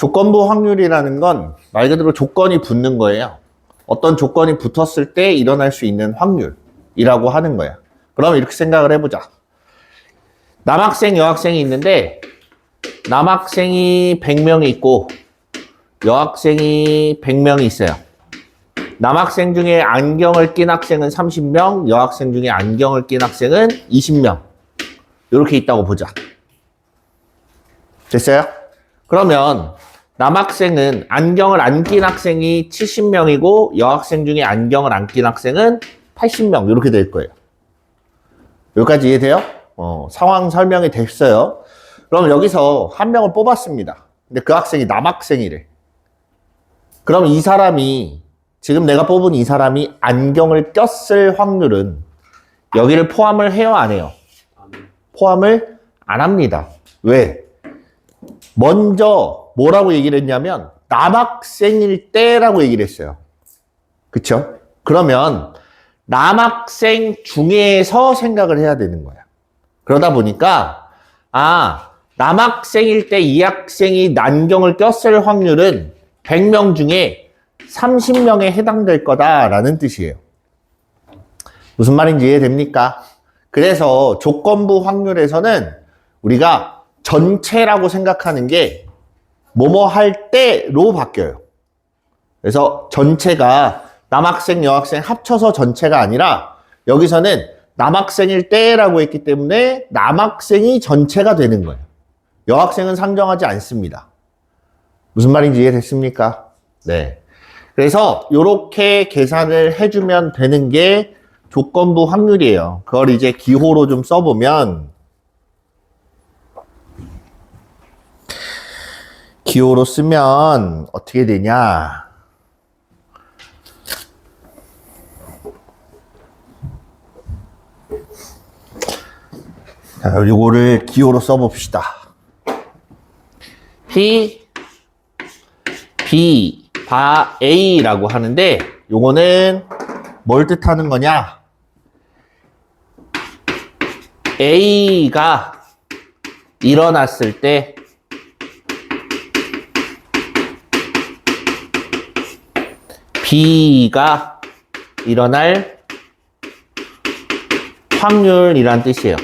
조건부 확률이라는 건 말 그대로 조건이 붙는 거예요. 어떤 조건이 붙었을 때 일어날 수 있는 확률이라고 하는 거야. 그럼 이렇게 생각을 해보자. 남학생, 여학생이 있는데 남학생이 100명이 있고 여학생이 100명이 있어요. 남학생 중에 안경을 낀 학생은 30명, 여학생 중에 안경을 낀 학생은 20명. 이렇게 있다고 보자. 됐어요? 그러면 남학생은 안경을 안 낀 학생이 70명이고 여학생 중에 안경을 안 낀 학생은 80명. 이렇게 될 거예요. 여기까지 이해돼요? 상황 설명이 됐어요. 그럼 여기서 한 명을 뽑았습니다. 근데 그 학생이 남학생이래. 그럼 이 사람이, 지금 내가 뽑은 이 사람이 안경을 꼈을 확률은 여기를 포함을 해요, 안 해요? 포함을 안 합니다. 왜? 먼저 뭐라고 얘기를 했냐면 남학생일 때라고 얘기를 했어요. 그쵸? 그러면 남학생 중에서 생각을 해야 되는 거야. 그러다 보니까 남학생일 때 이 학생이 안경을 꼈을 확률은 100명 중에 30명에 해당될 거다라는 뜻이에요. 무슨 말인지 이해됩니까? 그래서 조건부 확률에서는 우리가 전체라고 생각하는 게 뭐뭐 할 때로 바뀌어요. 그래서 전체가 남학생, 여학생 합쳐서 전체가 아니라 여기서는 남학생일 때라고 했기 때문에 남학생이 전체가 되는 거예요. 여학생은 상정하지 않습니다. 무슨 말인지 이해됐습니까? 네. 그래서 이렇게 계산을 해주면 되는 게 조건부 확률이에요. 그걸 이제 기호로 좀 써보면 기호로 쓰면 어떻게 되냐? 자, 이거를 기호로 써봅시다. 바 A라고 하는데 요거는 뭘 뜻하는 거냐? A가 일어났을 때 B가 일어날 확률이란 뜻이에요.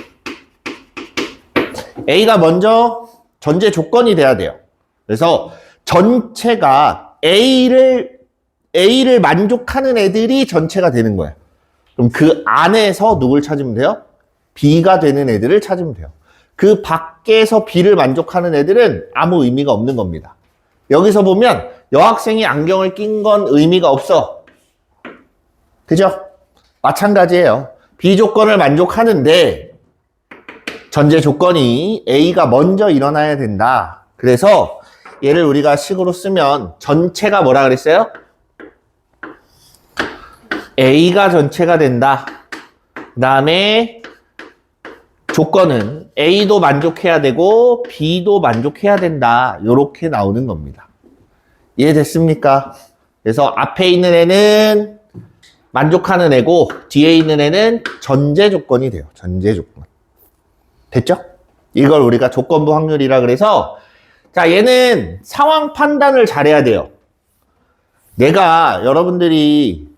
A가 먼저 전제 조건이 돼야 돼요. 그래서 전체가 A를 만족하는 애들이 전체가 되는 거예요. 그럼 그 안에서 누굴 찾으면 돼요? B가 되는 애들을 찾으면 돼요. 그 밖에서 B를 만족하는 애들은 아무 의미가 없는 겁니다. 여기서 보면 여학생이 안경을 낀 건 의미가 없어. 그죠? 마찬가지예요. B 조건을 만족하는데 전제 조건이 A가 먼저 일어나야 된다. 그래서 얘를 우리가 식으로 쓰면 전체가 뭐라 그랬어요? A가 전체가 된다. 그 다음에 조건은 A도 만족해야 되고 B도 만족해야 된다. 이렇게 나오는 겁니다. 이해됐습니까? 그래서 앞에 있는 애는 만족하는 애고 뒤에 있는 애는 전제 조건이 돼요. 전제 조건. 됐죠? 이걸 우리가 조건부 확률이라 그래서 자, 얘는 상황 판단을 잘해야 돼요. 내가 여러분들이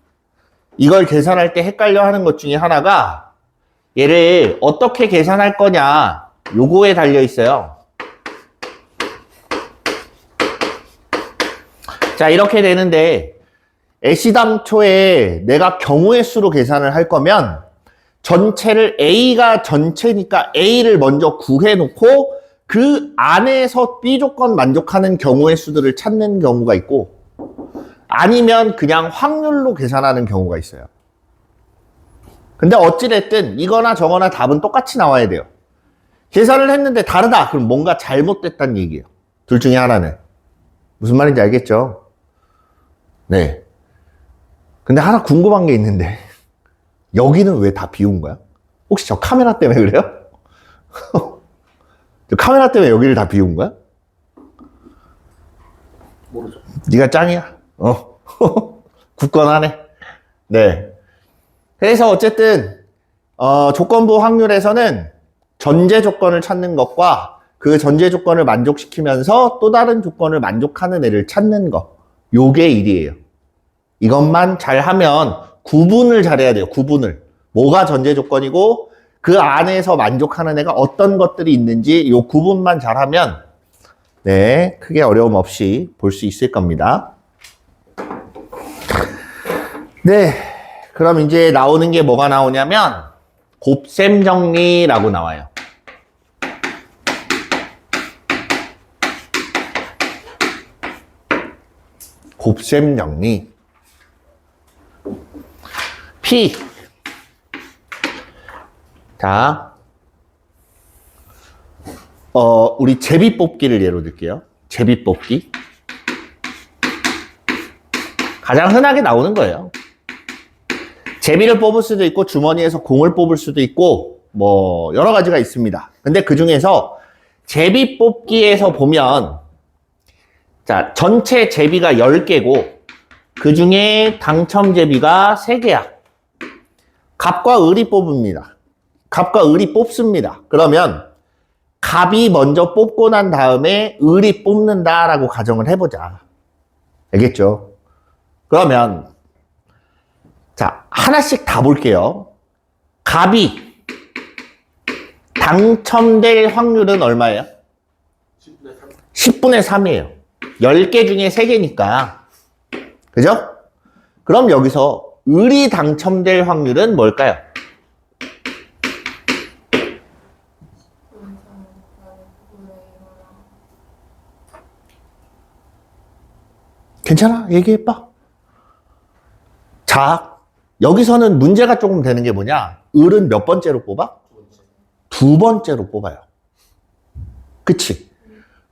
이걸 계산할 때 헷갈려 하는 것 중에 하나가 얘를 어떻게 계산할 거냐 요거에 달려 있어요. 자, 이렇게 되는데 애시당초에 내가 경우의 수로 계산을 할 거면 전체를 A가 전체니까 A를 먼저 구해놓고 그 안에서 B 조건 만족하는 경우의 수들을 찾는 경우가 있고 아니면 그냥 확률로 계산하는 경우가 있어요. 근데 어찌됐든 이거나 저거나 답은 똑같이 나와야 돼요. 계산을 했는데 다르다. 그럼 뭔가 잘못됐다는 얘기예요. 둘 중에 하나는. 무슨 말인지 알겠죠? 네. 근데 하나 궁금한 게 있는데 여기는 왜 다 비운 거야? 혹시 저 카메라 때문에 그래요? 저 카메라 때문에 여기를 다 비운 거야? 모르죠. 네가 짱이야. 굳건하네. 네. 그래서 어쨌든 조건부 확률에서는 전제 조건을 찾는 것과 그 전제 조건을 만족시키면서 또 다른 조건을 만족하는 애를 찾는 거. 요게 일이에요. 이것만 잘하면 구분을 잘해야 돼요. 구분을. 뭐가 전제 조건이고 그 안에서 만족하는 애가 어떤 것들이 있는지 요 구분만 잘하면 네, 크게 어려움 없이 볼 수 있을 겁니다. 네, 그럼 이제 나오는 게 뭐가 나오냐면 곱셈 정리라고 나와요. 곱셈 정리. P. 자, 우리 제비 뽑기를 예로 들게요. 제비 뽑기. 가장 흔하게 나오는 거예요. 제비를 뽑을 수도 있고 주머니에서 공을 뽑을 수도 있고 뭐 여러 가지가 있습니다. 근데 그 중에서 제비 뽑기에서 보면 자, 전체 제비가 10개고 그 중에 당첨 제비가 3개야. 갑과 을이 뽑습니다. 갑과 을이 뽑습니다. 그러면 갑이 먼저 뽑고 난 다음에 을이 뽑는다라고 가정을 해보자. 알겠죠? 그러면 자, 하나씩 다 볼게요. 갑이 당첨될 확률은 얼마예요? 10분의 3이에요. 10개 중에 3개니까. 그죠? 그럼 여기서 을이 당첨될 확률은 뭘까요? 괜찮아? 얘기해봐. 자, 여기서는 문제가 조금 되는 게 뭐냐? 을은 몇 번째로 뽑아? 두 번째로 뽑아요. 그치?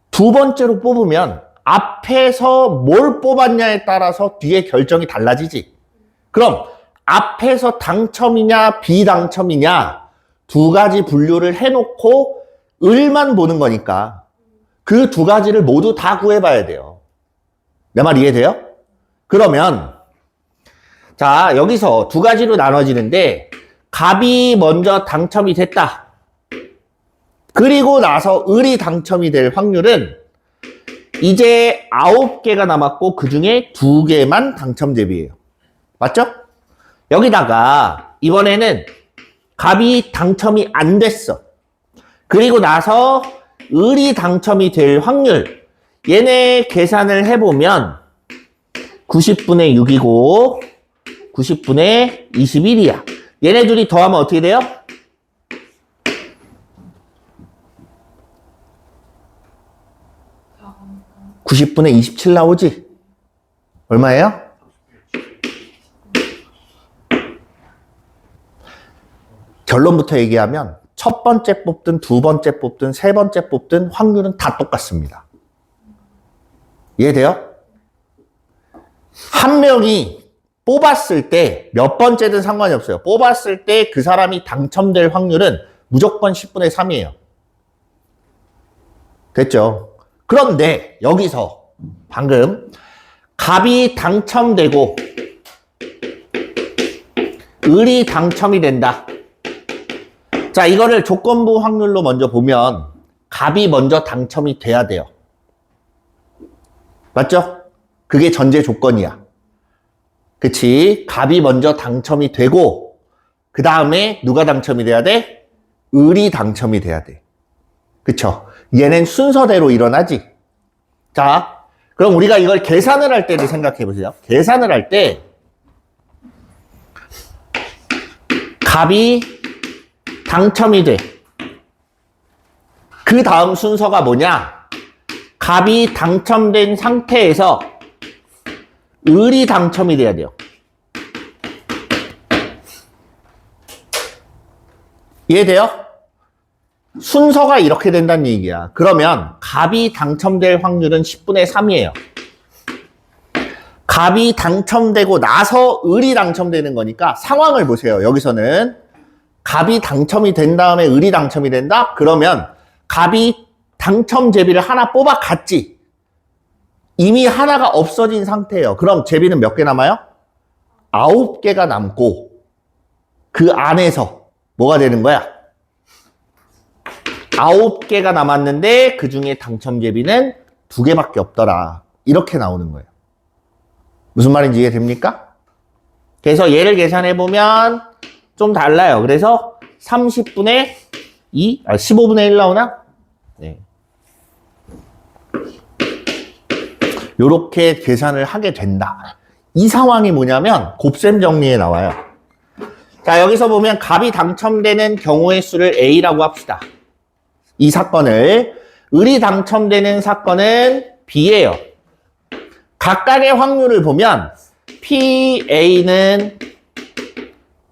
두 번째로 뽑으면 앞에서 뭘 뽑았냐에 따라서 뒤에 결정이 달라지지. 그럼 앞에서 당첨이냐 비당첨이냐 두 가지 분류를 해놓고 을만 보는 거니까 그 두 가지를 모두 다 구해봐야 돼요. 내 말 이해돼요? 그러면 자, 여기서 두 가지로 나눠지는데 갑이 먼저 당첨이 됐다. 그리고 나서 을이 당첨이 될 확률은 이제 9개가 남았고 그 중에 2개만 당첨 제비예요. 맞죠? 여기다가 이번에는 갑이 당첨이 안 됐어. 그리고 나서 을이 당첨이 될 확률 얘네 계산을 해보면 90분의 6이고 90분의 21이야. 얘네 둘이 더하면 어떻게 돼요? (90분의 27) 나오지? 얼마예요? 결론부터 얘기하면 첫 번째 뽑든 두 번째 뽑든 세 번째 뽑든 확률은 다 똑같습니다. 이해돼요? 한 명이 뽑았을 때 몇 번째든 상관이 없어요. 뽑았을 때 그 사람이 당첨될 확률은 무조건 10분의 3이에요. 됐죠? 그런데 여기서 방금 갑이 당첨되고 을이 당첨이 된다. 자, 이거를 조건부 확률로 먼저 보면 갑이 먼저 당첨이 돼야 돼요. 맞죠? 그게 전제 조건이야. 그치? 갑이 먼저 당첨이 되고 그 다음에 누가 당첨이 돼야 돼? 을이 당첨이 돼야 돼. 그쵸? 얘는 순서대로 일어나지. 자, 그럼 우리가 이걸 계산을 할 때를 생각해 보세요. 계산을 할 때 갑이 당첨이 돼. 그 다음 순서가 뭐냐? 갑이 당첨된 상태에서 을이 당첨이 돼야 돼요. 이해돼요? 순서가 이렇게 된다는 얘기야. 그러면 갑이 당첨될 확률은 10분의 3이에요. 갑이 당첨되고 나서 을이 당첨되는 거니까 상황을 보세요. 여기서는 갑이 당첨이 된 다음에 을이 당첨이 된다? 그러면 갑이 당첨 제비를 하나 뽑아갔지. 이미 하나가 없어진 상태예요. 그럼 제비는 몇 개 남아요? 9개가 남고 그 안에서 뭐가 되는 거야? 9개가 남았는데 그 중에 당첨제비는 2개밖에 없더라. 이렇게 나오는 거예요. 무슨 말인지 이해됩니까? 그래서 얘를 계산해보면 좀 달라요. 그래서 30분의 2? 15분의 1 나오나? 네. 요렇게 계산을 하게 된다. 이 상황이 뭐냐면 곱셈 정리에 나와요. 자, 여기서 보면 값이 당첨되는 경우의 수를 A라고 합시다. 이 사건을. 을이 당첨되는 사건은 B예요. 각각의 확률을 보면 PA는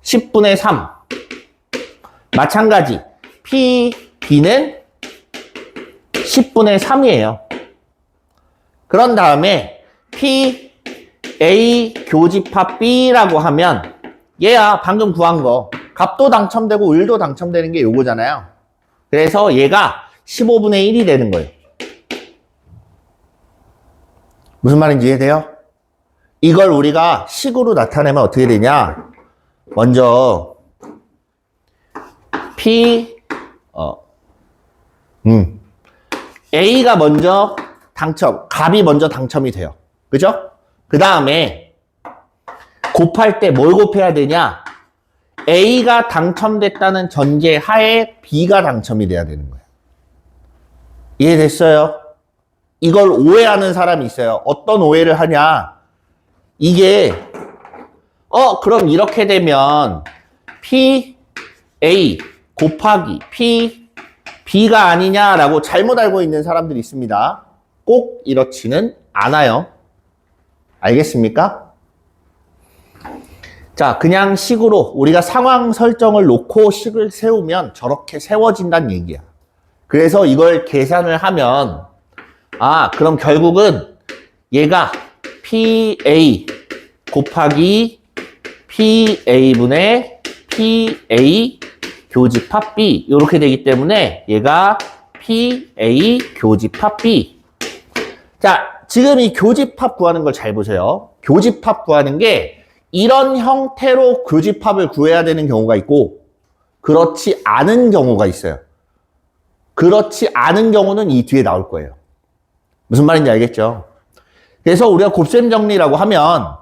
10분의 3. 마찬가지 PB는 10분의 3이에요. 그런 다음에 PA 교집합 B라고 하면 얘야 방금 구한 거 값도 당첨되고 을도 당첨되는 게 요거잖아요. 그래서 얘가 15분의 1이 되는 거예요. 무슨 말인지 이해돼요? 이걸 우리가 식으로 나타내면 어떻게 되냐? 먼저 A가 먼저 값이 먼저 당첨이 돼요. 그죠? 그 다음에 곱할 때 뭘 곱해야 되냐? A가 당첨됐다는 전제 하에 B가 당첨이 돼야 되는 거예요. 이해됐어요? 이걸 오해하는 사람이 있어요. 어떤 오해를 하냐? 이게 그럼 이렇게 되면 PA 곱하기 B가 아니냐라고 잘못 알고 있는 사람들이 있습니다. 꼭 이렇지는 않아요. 알겠습니까? 자, 그냥 식으로 우리가 상황 설정을 놓고 식을 세우면 저렇게 세워진다는 얘기야. 그래서 이걸 계산을 하면 그럼 결국은 얘가 PA 곱하기 PA분의 PA 교집합 B 이렇게 되기 때문에 얘가 PA 교집합 B. 자, 지금 이 교집합 구하는 걸 잘 보세요. 교집합 구하는 게 이런 형태로 교집합을 구해야 되는 경우가 있고 그렇지 않은 경우가 있어요. 그렇지 않은 경우는 이 뒤에 나올 거예요. 무슨 말인지 알겠죠? 그래서 우리가 곱셈 정리라고 하면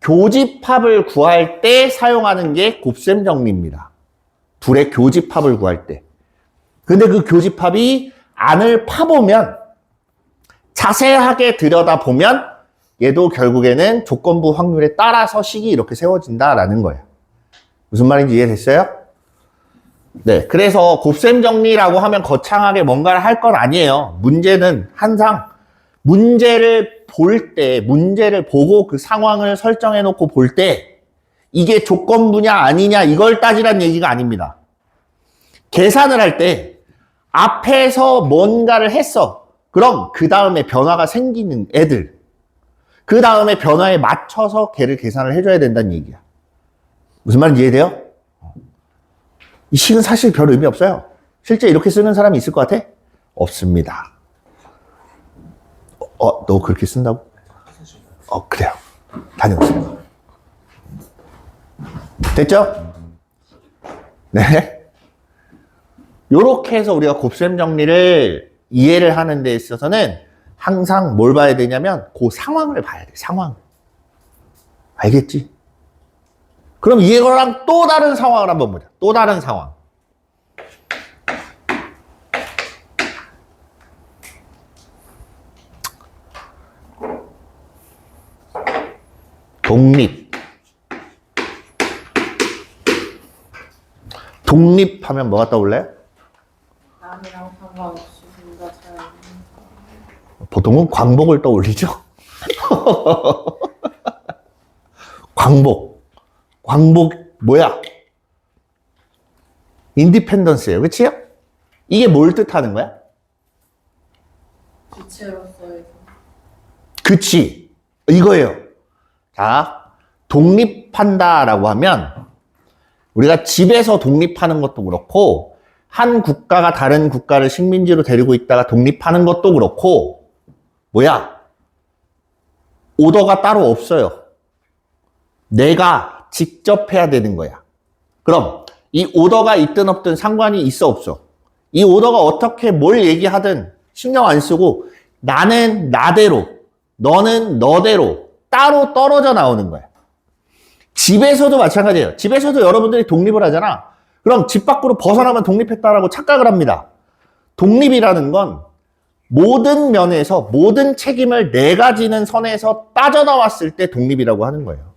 교집합을 구할 때 사용하는 게 곱셈 정리입니다. 둘의 교집합을 구할 때. 근데 그 교집합이 안을 파보면 자세하게 들여다보면 얘도 결국에는 조건부 확률에 따라서 식이 이렇게 세워진다라는 거예요. 무슨 말인지 이해됐어요? 네, 그래서 곱셈 정리라고 하면 거창하게 뭔가를 할 건 아니에요. 문제는 항상 문제를 볼 때, 문제를 보고 그 상황을 설정해 놓고 볼 때 이게 조건부냐 아니냐 이걸 따지란 얘기가 아닙니다. 계산을 할 때 앞에서 뭔가를 했어. 그럼 그 다음에 변화가 생기는 애들, 그 다음에 변화에 맞춰서 걔를 계산을 해줘야 된다는 얘기야. 무슨 말인지 이해돼요? 이 식은 사실 별 의미 없어요. 실제 이렇게 쓰는 사람이 있을 것 같아? 없습니다. 너 그렇게 쓴다고? 그래요. 다녀오세요. 됐죠? 네. 요렇게 해서 우리가 곱셈 정리를 이해를 하는 데 있어서는 항상 뭘 봐야 되냐면 그 상황을 봐야 돼. 상황. 알겠지? 그럼 이거랑 또 다른 상황을 한번 보자. 또 다른 상황. 독립하면 뭐가 떠올래? 남이랑 상관없이 둘다 잘. 보통은 광복을 떠올리죠. 광복 뭐야? 인디펜던스예요. 그치요? 이게 뭘 뜻하는 거야? 주체로서의. 그치. 이거예요. 자, 독립한다라고 하면 우리가 집에서 독립하는 것도 그렇고 한 국가가 다른 국가를 식민지로 데리고 있다가 독립하는 것도 그렇고 뭐야? 오더가 따로 없어요. 내가 직접 해야 되는 거야. 그럼 이 오더가 있든 없든 상관이 있어 없어? 이 오더가 어떻게 뭘 얘기하든 신경 안 쓰고 나는 나대로, 너는 너대로 따로 떨어져 나오는 거야. 집에서도 마찬가지예요. 집에서도 여러분들이 독립을 하잖아. 그럼 집 밖으로 벗어나면 독립했다라고 착각을 합니다. 독립이라는 건 모든 면에서 모든 책임을 내가 지는 선에서 빠져나왔을 때 독립이라고 하는 거예요.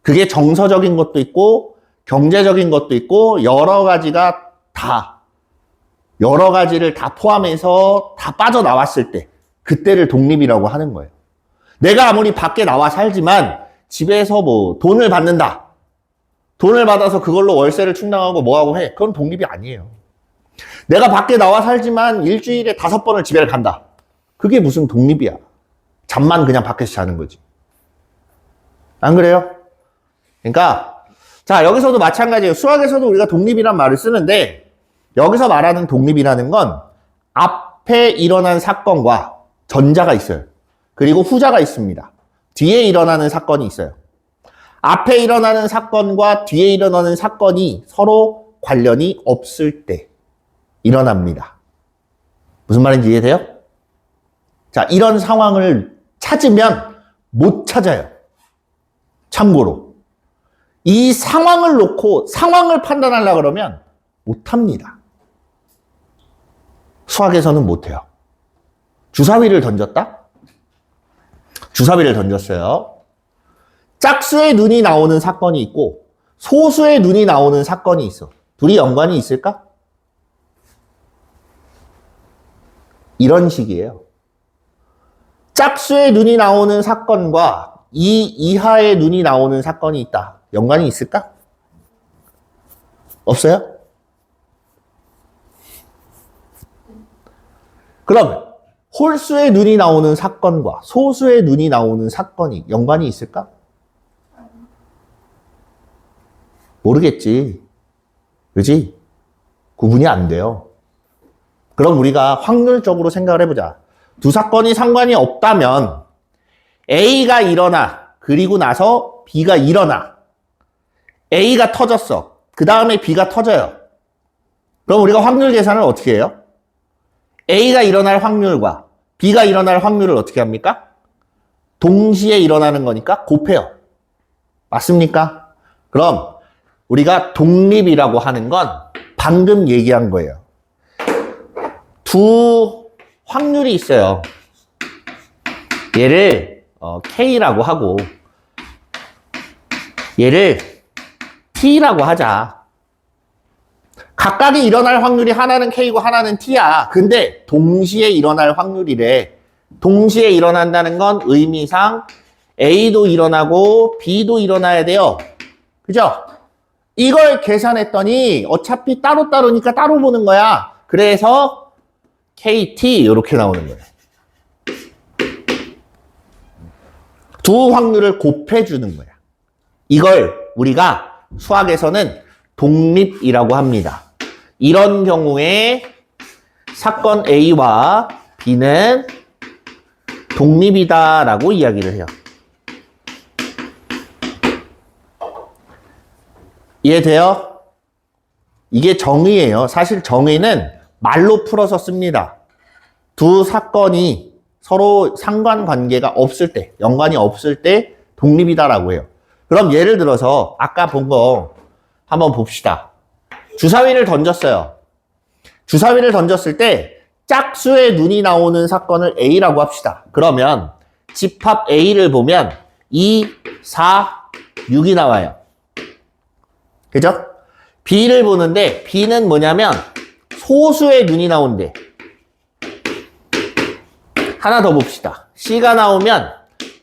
그게 정서적인 것도 있고 경제적인 것도 있고 여러 가지가 다 여러 가지를 다 포함해서 다 빠져나왔을 때 그때를 독립이라고 하는 거예요. 내가 아무리 밖에 나와 살지만 집에서 뭐 돈을 받는다. 돈을 받아서 그걸로 월세를 충당하고 뭐하고 해. 그건 독립이 아니에요. 내가 밖에 나와 살지만 일주일에 5번을 집에 간다. 그게 무슨 독립이야. 잠만 그냥 밖에서 자는 거지. 안 그래요? 그러니까 자 여기서도 마찬가지예요. 수학에서도 우리가 독립이란 말을 쓰는데 여기서 말하는 독립이라는 건 앞에 일어난 사건과 전자가 있어요. 그리고 후자가 있습니다. 뒤에 일어나는 사건이 있어요. 앞에 일어나는 사건과 뒤에 일어나는 사건이 서로 관련이 없을 때 일어납니다. 무슨 말인지 이해돼요? 자, 이런 상황을 찾으면 못 찾아요. 참고로. 이 상황을 놓고 상황을 판단하려고 그러면 못 합니다. 수학에서는 못 해요. 주사위를 던졌다? 주사위를 던졌어요. 짝수의 눈이 나오는 사건이 있고 소수의 눈이 나오는 사건이 있어. 둘이 연관이 있을까? 이런 식이에요. 짝수의 눈이 나오는 사건과 이 이하의 눈이 나오는 사건이 있다. 연관이 있을까? 없어요? 그러면 홀수의 눈이 나오는 사건과 소수의 눈이 나오는 사건이 연관이 있을까? 모르겠지. 그지? 구분이 안 돼요. 그럼 우리가 확률적으로 생각을 해보자. 두 사건이 상관이 없다면 A가 일어나 그리고 나서 B가 일어나. A가 터졌어. 그 다음에 B가 터져요. 그럼 우리가 확률 계산을 어떻게 해요? A가 일어날 확률과 B가 일어날 확률을 어떻게 합니까? 동시에 일어나는 거니까 곱해요. 맞습니까? 그럼 우리가 독립이라고 하는 건 방금 얘기한 거예요. 두 확률이 있어요. 얘를 K라고 하고 얘를 T라고 하자. 각각이 일어날 확률이 하나는 K고 하나는 T야. 근데 동시에 일어날 확률이래. 동시에 일어난다는 건 의미상 A도 일어나고 B도 일어나야 돼요. 그죠? 이걸 계산했더니 어차피 따로따로니까 따로 보는 거야. 그래서 KT 이렇게 나오는 거예요. 두 확률을 곱해주는 거야. 이걸 우리가 수학에서는 독립이라고 합니다. 이런 경우에 사건 A와 B는 독립이다라고 이야기를 해요. 이해돼요? 이게 정의예요. 사실 정의는 말로 풀어서 씁니다. 두 사건이 서로 상관관계가 없을 때, 연관이 없을 때 독립이다라고 해요. 그럼 예를 들어서 아까 본 거 한번 봅시다. 주사위를 던졌어요. 주사위를 던졌을 때 짝수의 눈이 나오는 사건을 A라고 합시다. 그러면 집합 A를 보면 2, 4, 6이 나와요. 그죠? B를 보는데 B는 뭐냐면 소수의 눈이 나온대. 하나 더 봅시다. C가 나오면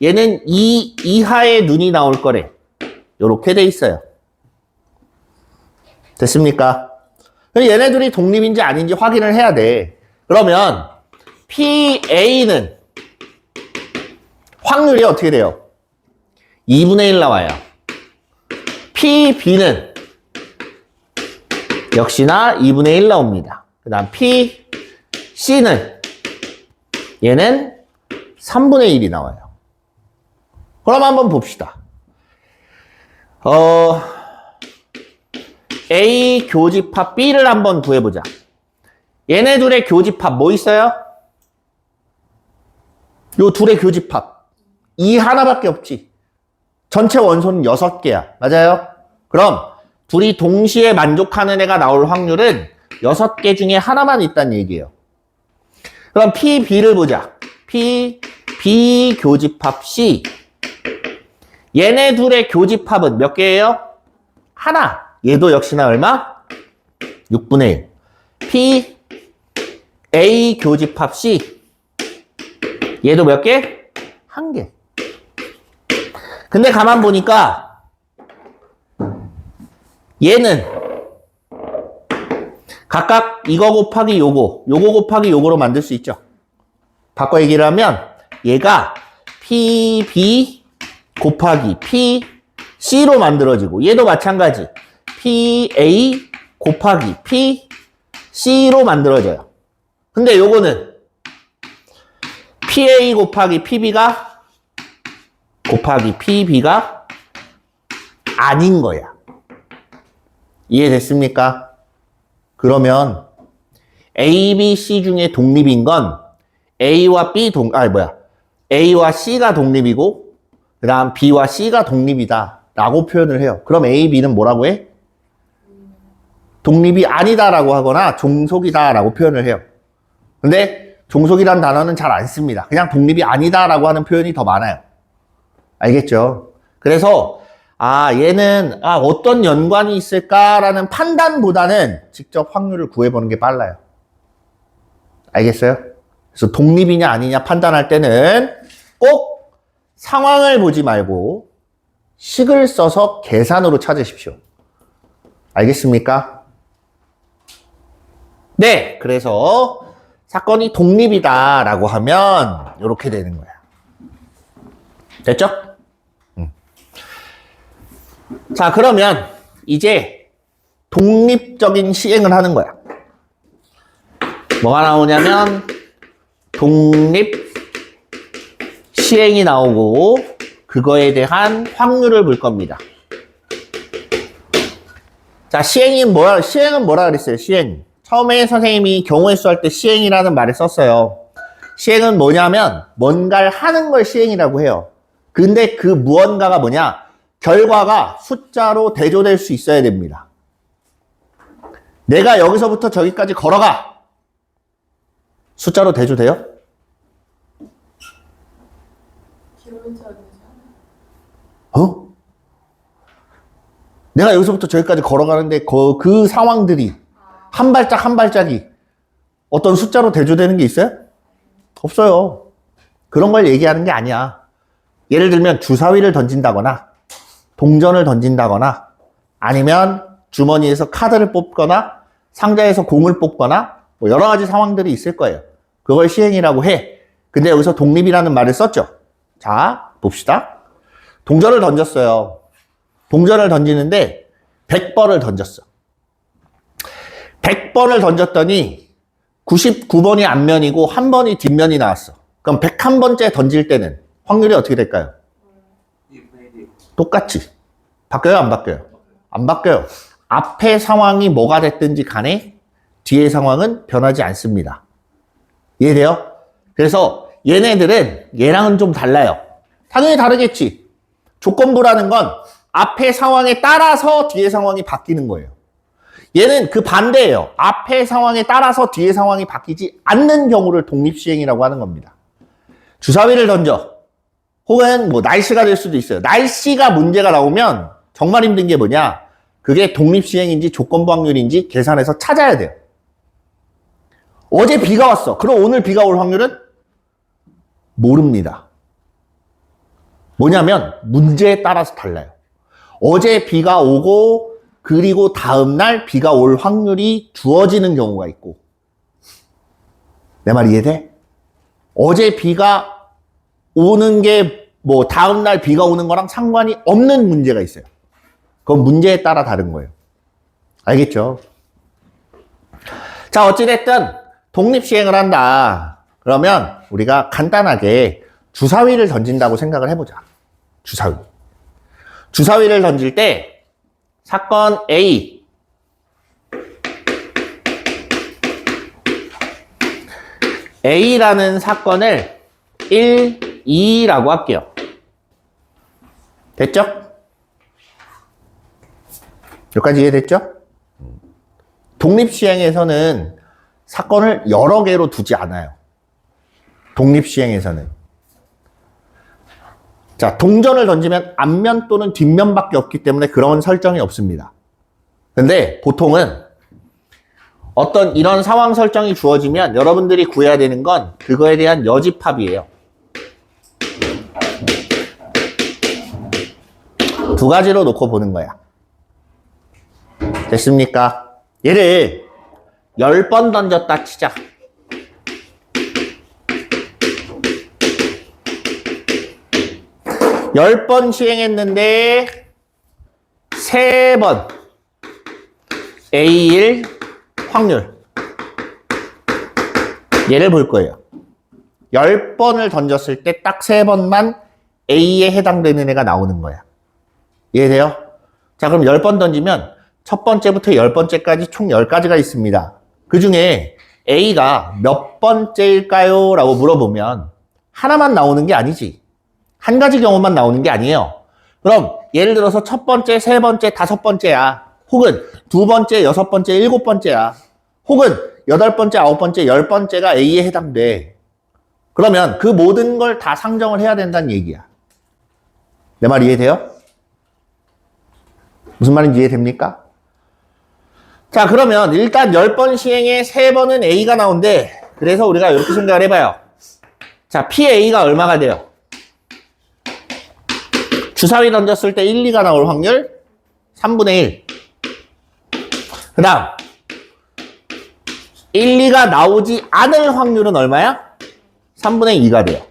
얘는 2 이하의 눈이 나올 거래. 요렇게 돼 있어요. 됐습니까? 얘네들이 독립인지 아닌지 확인을 해야 돼. 그러면 PA는 확률이 어떻게 돼요? 2분의 1 나와요. PB는 역시나 2분의 1 나옵니다. 그 다음 PC는 얘는 3분의 1이 나와요. 그럼 한번 봅시다. A 교집합 B를 한번 구해보자. 얘네 둘의 교집합 뭐 있어요? 요 둘의 교집합. 이 하나밖에 없지. 전체 원소는 6개야. 맞아요? 그럼 둘이 동시에 만족하는 애가 나올 확률은 6개 중에 하나만 있다는 얘기예요. 그럼 P, B를 보자. P, B 교집합 C. 얘네 둘의 교집합은 몇 개예요? 하나. 얘도 역시나 얼마? 6분의 1. P, A 교집합 C. 얘도 몇 개? 1개. 근데 가만 보니까 얘는 각각 이거 곱하기 요거 곱하기 요거로 만들 수 있죠. 바꿔 얘기를 하면 얘가 PB 곱하기 PC로 만들어지고 얘도 마찬가지 PA 곱하기 PC로 만들어져요. 근데 요거는 PA 곱하기 PB가 곱하기 PB가 아닌 거야. 이해됐습니까? 그러면 A, B, C 중에 독립인 건 A와 A와 C가 독립이고 그 다음 B와 C가 독립이다 라고 표현을 해요. 그럼 A, B는 뭐라고 해? 독립이 아니다라고 하거나 종속이다라고 표현을 해요. 근데 종속이란 단어는 잘 안 씁니다. 그냥 독립이 아니다라고 하는 표현이 더 많아요. 알겠죠? 그래서 얘는 어떤 연관이 있을까라는 판단보다는 직접 확률을 구해보는 게 빨라요. 알겠어요? 그래서 독립이냐 아니냐 판단할 때는 꼭 상황을 보지 말고 식을 써서 계산으로 찾으십시오. 알겠습니까? 네, 그래서 사건이 독립이다라고 하면 이렇게 되는 거야. 됐죠? 자, 그러면 이제 독립적인 시행을 하는 거야. 뭐가 나오냐면 독립 시행이 나오고 그거에 대한 확률을 볼 겁니다. 자, 시행은 뭐라 그랬어요? 시행. 처음에 선생님이 경우의 수 할 때 시행이라는 말을 썼어요. 시행은 뭐냐면 뭔가를 하는 걸 시행이라고 해요. 근데 그 무언가가 뭐냐? 결과가 숫자로 대조될 수 있어야 됩니다. 내가 여기서부터 저기까지 걸어가. 숫자로 대조돼요? 킬로미터가 되지 않아요? 내가 여기서부터 저기까지 걸어가는데 그 상황들이 한 발짝 한 발짝이 어떤 숫자로 대조되는 게 있어요? 없어요. 그런 걸 얘기하는 게 아니야. 예를 들면 주사위를 던진다거나 동전을 던진다거나 아니면 주머니에서 카드를 뽑거나 상자에서 공을 뽑거나 뭐 여러 가지 상황들이 있을 거예요. 그걸 시행이라고 해. 근데 여기서 독립이라는 말을 썼죠. 자, 봅시다. 동전을 던졌어요. 동전을 던지는데 100번을 던졌어. 100번을 던졌더니 99번이 앞면이고 한 번이 뒷면이 나왔어. 그럼 101번째 던질 때는 확률이 어떻게 될까요? 똑같지. 바뀌어요? 안 바뀌어요? 안 바뀌어요. 앞의 상황이 뭐가 됐든지 간에 뒤의 상황은 변하지 않습니다. 이해돼요? 그래서 얘네들은 얘랑은 좀 달라요. 당연히 다르겠지. 조건부라는 건 앞의 상황에 따라서 뒤의 상황이 바뀌는 거예요. 얘는 그 반대예요. 앞의 상황에 따라서 뒤의 상황이 바뀌지 않는 경우를 독립시행이라고 하는 겁니다. 주사위를 던져. 혹은 뭐 날씨가 될 수도 있어요. 날씨가 문제가 나오면 정말 힘든 게 뭐냐? 그게 독립시행인지 조건부 확률인지 계산해서 찾아야 돼요. 어제 비가 왔어. 그럼 오늘 비가 올 확률은? 모릅니다. 뭐냐면 문제에 따라서 달라요. 어제 비가 오고 그리고 다음날 비가 올 확률이 주어지는 경우가 있고 내 말 이해돼? 어제 비가 오는 게 뭐 다음날 비가 오는 거랑 상관이 없는 문제가 있어요. 그건 문제에 따라 다른 거예요. 알겠죠? 자, 어찌됐든 독립시행을 한다. 그러면 우리가 간단하게 주사위를 던진다고 생각을 해보자. 주사위. 주사위를 던질 때 사건 A A라는 사건을 1, 2라고 할게요. 됐죠? 여기까지 이해됐죠? 독립시행에서는 사건을 여러 개로 두지 않아요. 독립시행에서는. 자, 동전을 던지면 앞면 또는 뒷면밖에 없기 때문에 그런 설정이 없습니다. 근데 보통은 어떤 이런 상황 설정이 주어지면 여러분들이 구해야 되는 건 그거에 대한 여집합이에요. 두 가지로 놓고 보는 거야. 됐습니까? 얘를 10번 던졌다 치자. 10번 시행했는데 3번 A1 확률 얘를 볼 거예요. 10번을 던졌을 때 딱 3번만 A에 해당되는 애가 나오는 거야. 이해돼요? 자, 그럼 10번 던지면 첫 번째부터 10번째까지 총 10가지가 있습니다. 그 중에 A가 몇 번째일까요? 라고 물어보면 하나만 나오는 게 아니지. 한 가지 경우만 나오는 게 아니에요. 그럼 예를 들어서 첫 번째, 세 번째, 다섯 번째야. 혹은 두 번째, 여섯 번째, 일곱 번째야. 혹은 여덟 번째, 아홉 번째, 열 번째가 A에 해당돼. 그러면 그 모든 걸 다 상정을 해야 된다는 얘기야. 내 말 이해돼요? 무슨 말인지 이해됩니까? 자, 그러면 일단 10번 시행에 3번은 A가 나온대. 그래서 우리가 이렇게 생각을 해봐요. 자, PA가 얼마가 돼요? 주사위 던졌을 때 1, 2가 나올 확률 3분의 1. 그 다음 1, 2가 나오지 않을 확률은 얼마야? 3분의 2가 돼요.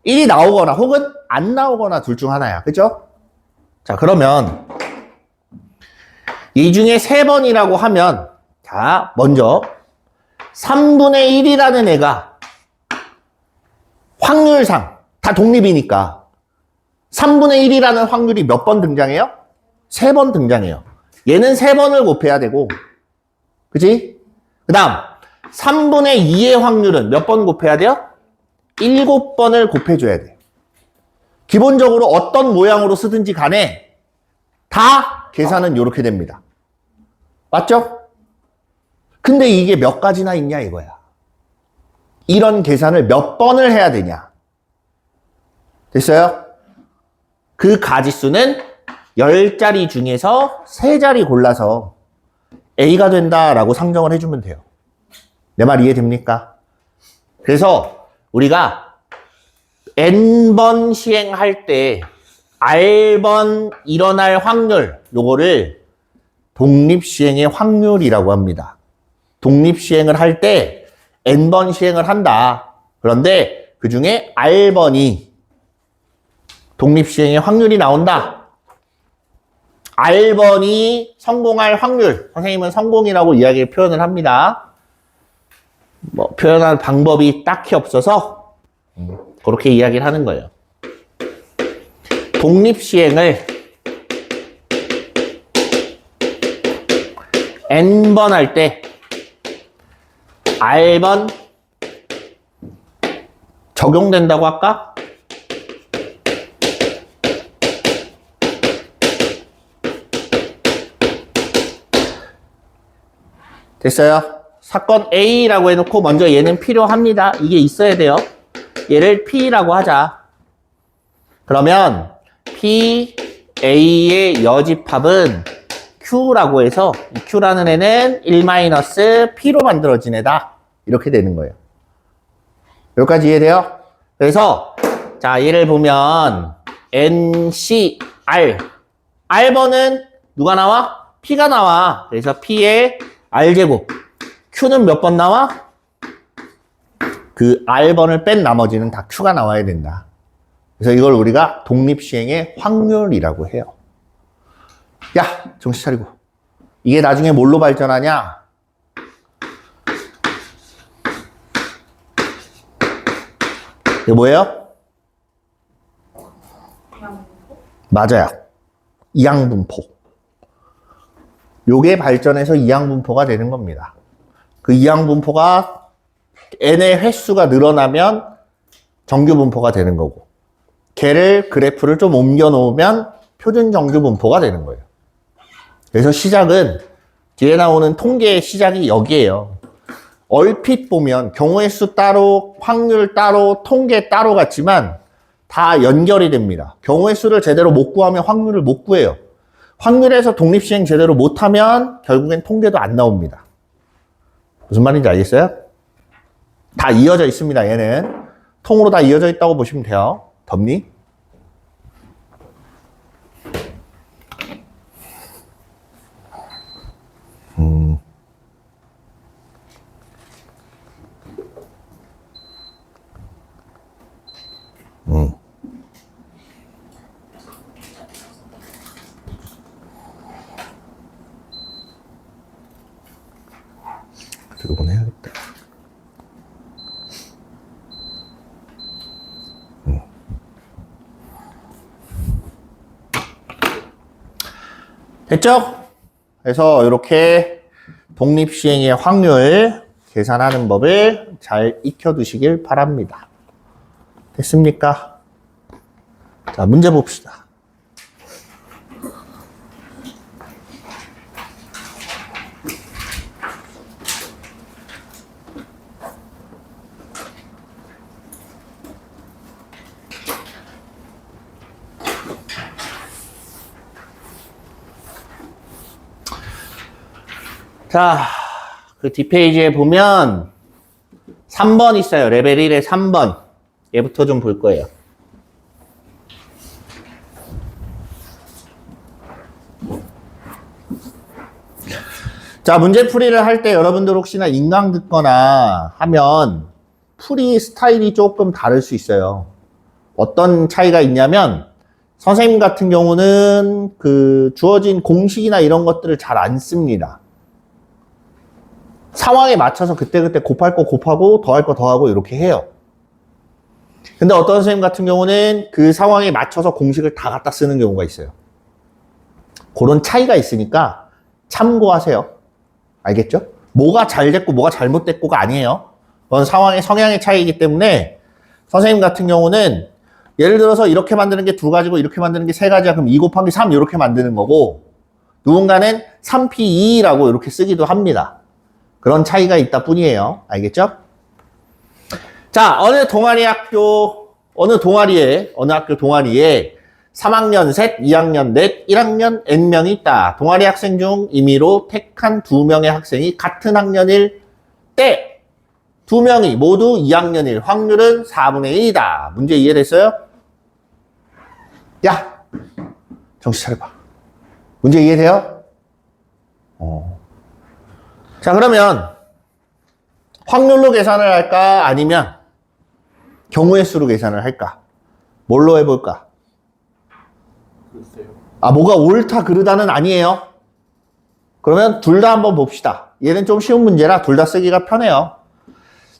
1이 나오거나 혹은 안 나오거나 둘 중 하나야. 그죠? 자, 그러면 이 중에 3번이라고 하면 자, 먼저 3분의 1이라는 애가 확률상 다 독립이니까 3분의 1이라는 확률이 몇 번 등장해요? 3번 등장해요. 얘는 3번을 곱해야 되고, 그치? 그 다음 3분의 2의 확률은 몇 번 곱해야 돼요? 7번을 곱해줘야 돼요. 기본적으로 어떤 모양으로 쓰든지 간에 다 계산은 이렇게 됩니다. 맞죠? 근데 이게 몇 가지나 있냐 이거야. 이런 계산을 몇 번을 해야 되냐. 됐어요? 그 가지수는 10자리 중에서 3자리 골라서 A가 된다라고 상정을 해주면 돼요. 내 말 이해됩니까? 그래서 우리가 N번 시행할 때 R번 일어날 확률, 요거를 독립시행의 확률이라고 합니다. 독립시행을 할 때 N번 시행을 한다. 그런데 그 중에 R번이 독립시행의 확률이 나온다. R번이 성공할 확률. 선생님은 성공이라고 이야기를 표현을 합니다. 뭐 표현할 방법이 딱히 없어서 그렇게 이야기를 하는 거예요. 독립시행을 N번 할 때 R번 적용된다고 할까? 됐어요? 사건 A라고 해놓고 먼저 얘는 필요합니다. 이게 있어야 돼요. 얘를 P라고 하자. 그러면 P, A의 여집합은 Q라고 해서 이 Q라는 애는 1-P로 만들어진 애다. 이렇게 되는 거예요. 여기까지 이해돼요? 그래서 자 얘를 보면 NC, R R번은 누가 나와? P가 나와. 그래서 P의 R제곱 Q는 몇 번 나와? 그 R번을 뺀 나머지는 다 Q가 나와야 된다. 그래서 이걸 우리가 독립시행의 확률이라고 해요. 야, 정신 차리고. 이게 나중에 뭘로 발전하냐? 이게 뭐예요? 맞아요. 이항분포. 요게 발전해서 이항분포가 되는 겁니다. 그 이항분포가 n의 횟수가 늘어나면 정규 분포가 되는 거고, 걔를 그래프를 좀 옮겨 놓으면 표준 정규 분포가 되는 거예요. 그래서 시작은 뒤에 나오는 통계의 시작이 여기에요. 얼핏 보면 경우의 수 따로, 확률 따로, 통계 따로 같지만 다 연결이 됩니다. 경우의 수를 제대로 못 구하면 확률을 못 구해요. 확률에서 독립시행 제대로 못하면 결국엔 통계도 안 나옵니다. 무슨 말인지 알겠어요? 다 이어져 있습니다. 얘는 통으로 다 이어져 있다고 보시면 돼요. 덥니? 이건 해야겠다. 됐죠? 그래서 이렇게 독립시행의 확률 계산하는 법을 잘 익혀두시길 바랍니다. 됐습니까? 자, 문제 봅시다. 자, 그 뒷페이지에 보면 3번 있어요. 레벨 1에 3번. 얘부터 좀 볼 거예요. 자, 문제 풀이를 할 때 여러분들 혹시나 인강 듣거나 하면 풀이 스타일이 조금 다를 수 있어요. 어떤 차이가 있냐면 선생님 같은 경우는 그 주어진 공식이나 이런 것들을 잘 안 씁니다. 상황에 맞춰서 그때그때 곱할 거 곱하고 더할 거 더하고 이렇게 해요. 근데 어떤 선생님 같은 경우는 그 상황에 맞춰서 공식을 다 갖다 쓰는 경우가 있어요. 그런 차이가 있으니까 참고하세요. 알겠죠? 뭐가 잘 됐고 뭐가 잘못됐고가 아니에요. 그건 상황의 성향의 차이이기 때문에 선생님 같은 경우는 예를 들어서 이렇게 만드는 게 2가지고 이렇게 만드는 게 3가지야. 그럼 2 곱하기 3 이렇게 만드는 거고, 누군가는 3p2라고 이렇게 쓰기도 합니다. 그런 차이가 있다 뿐이에요. 알겠죠? 자, 어느 학교 동아리에 3학년 셋, 2학년 넷, 1학년 N명이 있다. 동아리 학생 중 임의로 택한 2명의 학생이 같은 학년일 때 2명이 모두 2학년일 확률은 4분의 1이다. 문제 이해됐어요? 야! 정신 차려봐. 문제 이해돼요? 자, 그러면 확률로 계산을 할까? 아니면 경우의 수로 계산을 할까? 뭘로 해볼까? 글쎄요. 아, 뭐가 옳다 그르다는 아니에요. 그러면 둘 다 한번 봅시다. 얘는 좀 쉬운 문제라 둘 다 쓰기가 편해요.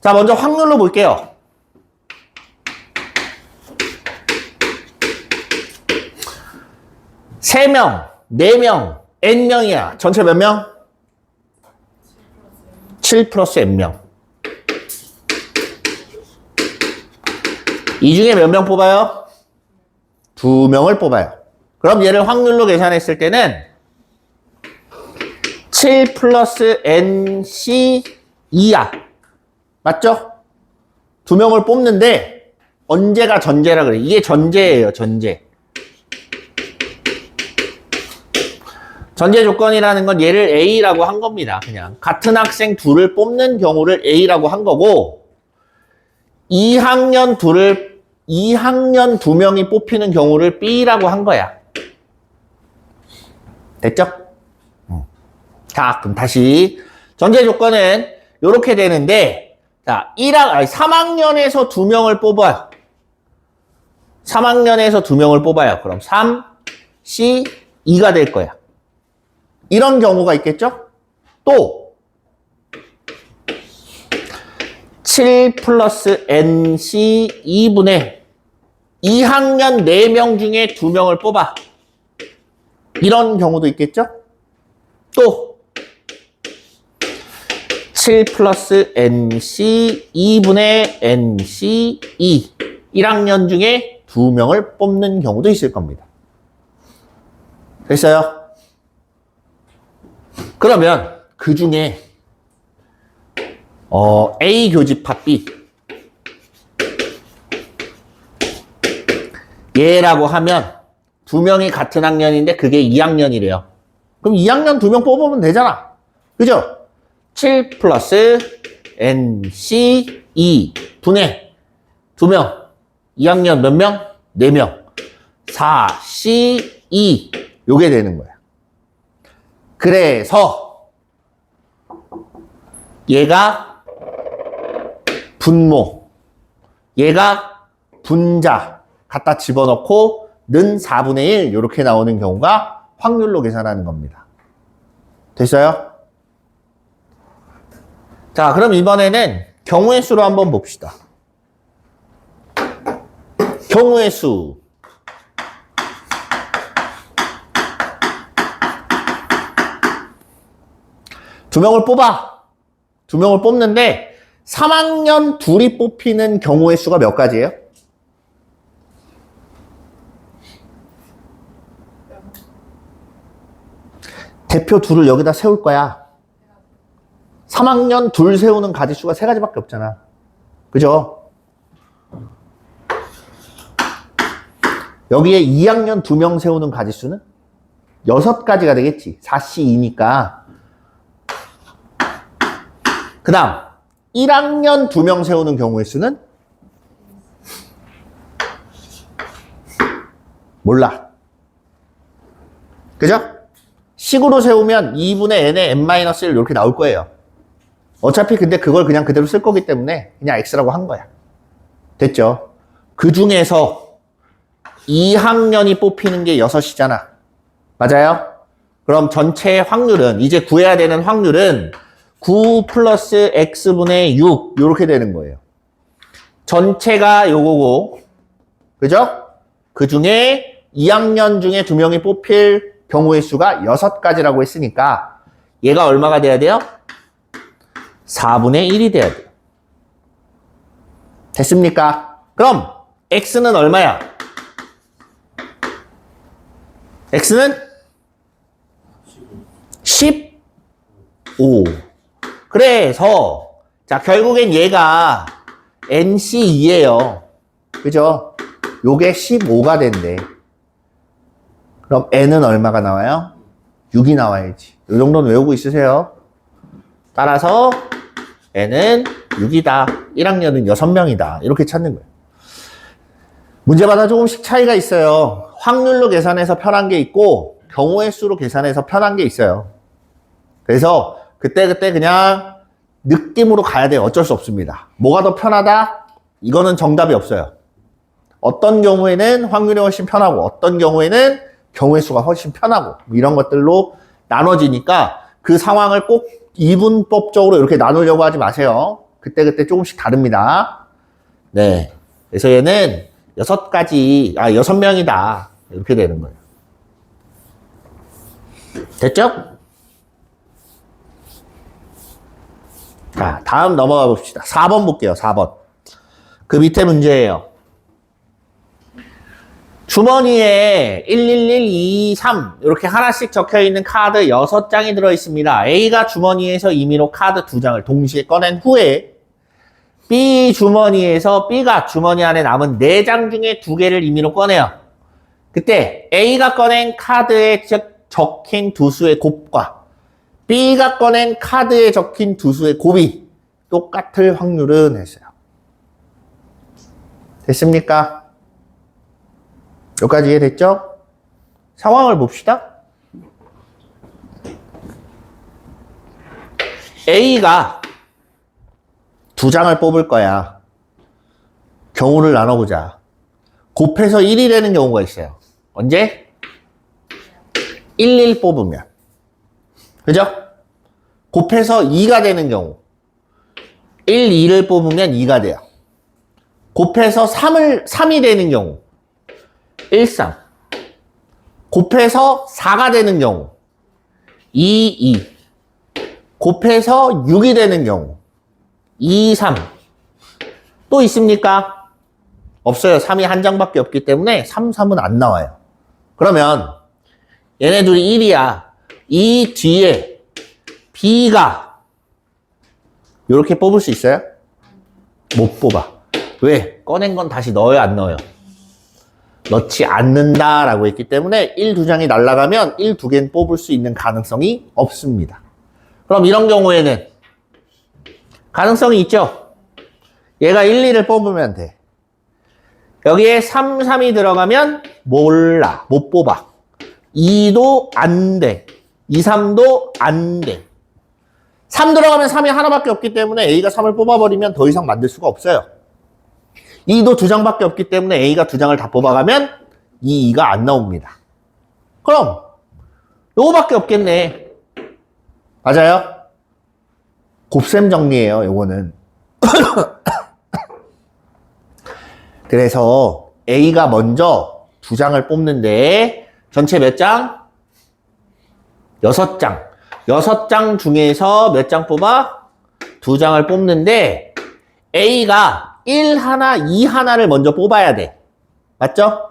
자, 먼저 확률로 볼게요. 세 명, 4명, N명이야. 전체 몇 명? 7 플러스 N명. 이 중에 몇 명 뽑아요? 2명을 뽑아요. 그럼 얘를 확률로 계산했을 때는 7 플러스 NC 2야. 맞죠? 2명을 뽑는데 언제가 전제라 그래. 이게 전제예요. 전제. 전제 조건이라는 건 얘를 A라고 한 겁니다. 그냥 같은 학생 둘을 뽑는 경우를 A라고 한 거고, 2학년 2명이 뽑히는 경우를 B라고 한 거야. 됐죠? 자, 그럼 다시 전제 조건은 이렇게 되는데, 자, 3학년에서 2명을 뽑아요. 3학년에서 2명을 뽑아요. 그럼 3, C, 2가 될 거야. 이런 경우가 있겠죠? 또 7 플러스 NC 2분의 2학년 4명 중에 2명을 뽑아. 이런 경우도 있겠죠? 또 7 플러스 NC 2분의 NC 2. 1학년 중에 2명을 뽑는 경우도 있을 겁니다. 됐어요? 그러면 그 중에 A 교집합 B 얘라고 하면 2명이 같은 학년인데 그게 2학년이래요. 그럼 2학년 2명 뽑으면 되잖아. 그죠? 7 플러스 NC 2 분의 2명. 2학년 몇 명? 4명. 4C 2 요게 되는 거야. 그래서 얘가 분모, 얘가 분자 갖다 집어넣고 는 4분의 1 이렇게 나오는 경우가 확률로 계산하는 겁니다. 됐어요? 자, 그럼 이번에는 경우의 수로 한번 봅시다. 경우의 수. 두 명을 뽑아. 2명을 뽑는데 3학년 둘이 뽑히는 경우의 수가 몇 가지예요? 대표 둘을 여기다 세울 거야. 3학년 둘 세우는 가지수가 3가지밖에 없잖아. 그죠? 여기에 2학년 2명 세우는 가지수는 6가지가 되겠지. 4C2니까. 그 다음 1학년 2명 세우는 경우의 수는? 몰라. 그죠? 식으로 세우면 2분의 n에 n-1 이렇게 나올 거예요. 어차피 근데 그걸 그냥 그대로 쓸 거기 때문에 그냥 x라고 한 거야. 됐죠? 그 중에서 2학년이 뽑히는 게 6이잖아. 맞아요? 그럼 전체 확률은, 이제 구해야 되는 확률은 9 플러스 x분의 6 이렇게 되는 거예요. 전체가 요거고, 그죠? 그 중에 2학년 중에 2명이 뽑힐 경우의 수가 6가지라고 했으니까 얘가 얼마가 돼야 돼요? 4분의 1이 돼야 돼요. 됐습니까? 그럼 x는 얼마야? x는 15. 그래서 자, 결국엔 얘가 NC2예요. 그죠? 요게 15가 된대. 그럼 n은 얼마가 나와요? 6이 나와야지. 요 정도는 외우고 있으세요. 따라서 n은 6이다. 1학년은 6명이다. 이렇게 찾는 거예요. 문제마다 조금씩 차이가 있어요. 확률로 계산해서 편한 게 있고 경우의 수로 계산해서 편한 게 있어요. 그래서 그때그때 그냥 느낌으로 가야 돼요. 어쩔 수 없습니다. 뭐가 더 편하다? 이거는 정답이 없어요. 어떤 경우에는 확률이 훨씬 편하고 어떤 경우에는 경우의 수가 훨씬 편하고 이런 것들로 나눠지니까 그 상황을 꼭 이분법적으로 이렇게 나누려고 하지 마세요. 그때그때 조금씩 다릅니다. 네. 그래서 얘는 6명이다. 이렇게 되는 거예요. 됐죠? 자, 다음 넘어가 봅시다. 4번 볼게요. 4번. 그 밑에 문제예요. 주머니에 111, 2, 3 이렇게 하나씩 적혀있는 카드 6장이 들어있습니다. A가 주머니에서 임의로 카드 2장을 동시에 꺼낸 후에 B 주머니에서 B가 주머니 안에 남은 4장 중에 2개를 임의로 꺼내요. 그때 A가 꺼낸 카드에 적힌 두 수의 곱과 B가 꺼낸 카드에 적힌 두 수의 곱이 똑같을 확률은 했어요. 됐습니까? 여기까지 이해됐죠? 상황을 봅시다. A가 2장을 뽑을 거야. 경우를 나눠보자. 곱해서 1이 되는 경우가 있어요. 언제? 11 뽑으면. 그죠? 곱해서 2가 되는 경우. 1, 2를 뽑으면 2가 돼요. 곱해서 3이 되는 경우. 1, 3. 곱해서 4가 되는 경우. 2, 2. 곱해서 6이 되는 경우 2, 3. 또 있습니까? 없어요. 3이 한 장밖에 없기 때문에 3, 3은 안 나와요. 그러면 얘네 둘이 1이야. 이 뒤에 B가 이렇게 뽑을 수 있어요? 못 뽑아. 왜? 꺼낸 건 다시 넣어요, 안 넣어요? 넣지 않는다라고 했기 때문에 1, 2장이 날아가면 1, 2개는 뽑을 수 있는 가능성이 없습니다. 그럼 이런 경우에는 가능성이 있죠? 얘가 1, 2를 뽑으면 돼. 여기에 3, 3이 들어가면 몰라. 못 뽑아. 2도 안 돼. 2, 3도 안 돼. 3 들어가면 3이 하나밖에 없기 때문에 A가 3을 뽑아버리면 더 이상 만들 수가 없어요. 2도 2장밖에 없기 때문에 A가 2장을 다 뽑아가면 이 2가 안 나옵니다. 그럼 요거밖에 없겠네. 맞아요? 곱셈 정리예요, 요거는. 그래서 A가 먼저 2장을 뽑는데 전체 몇 장? 6장. 6장 중에서 몇 장 뽑아? 2장을 뽑는데 A가 1 하나, 2 하나를 먼저 뽑아야 돼. 맞죠?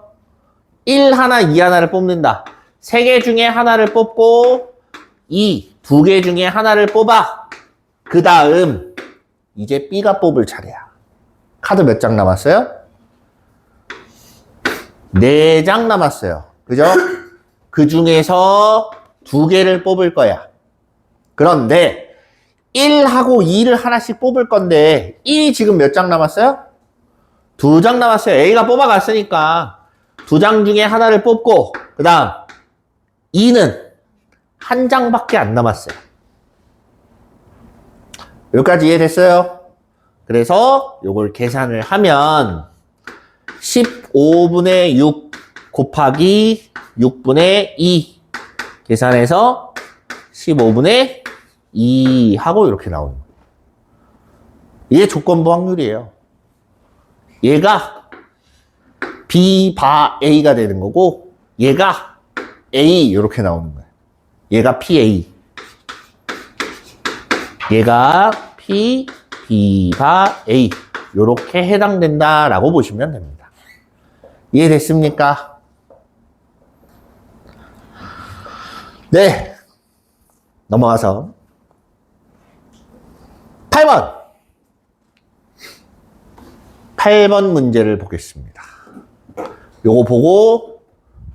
1 하나, 2 하나를 뽑는다. 3개 중에 하나를 뽑고 2개 중에 하나를 뽑아. 그 다음 이제 B가 뽑을 차례야. 카드 몇 장 남았어요? 4장 남았어요. 그죠? 그 중에서 2개를 뽑을 거야. 그런데 1하고 2를 하나씩 뽑을 건데 1이 지금 몇 장 남았어요? 2장 남았어요. A가 뽑아갔으니까 2장 중에 하나를 뽑고 그 다음 2는 한 장밖에 안 남았어요. 여기까지 이해됐어요? 그래서 요걸 계산을 하면 15분의 6 곱하기 6분의 2 계산해서 15분의 2 하고 이렇게 나오는 거예요. 이게 조건부 확률이에요. 얘가 B 바 A가 되는 거고 얘가 A 이렇게 나오는 거예요. 얘가 PA. 얘가 P, B 바 A 이렇게 해당된다라고 보시면 됩니다. 이해됐습니까? 네. 넘어가서 8번. 8번 문제를 보겠습니다. 요거 보고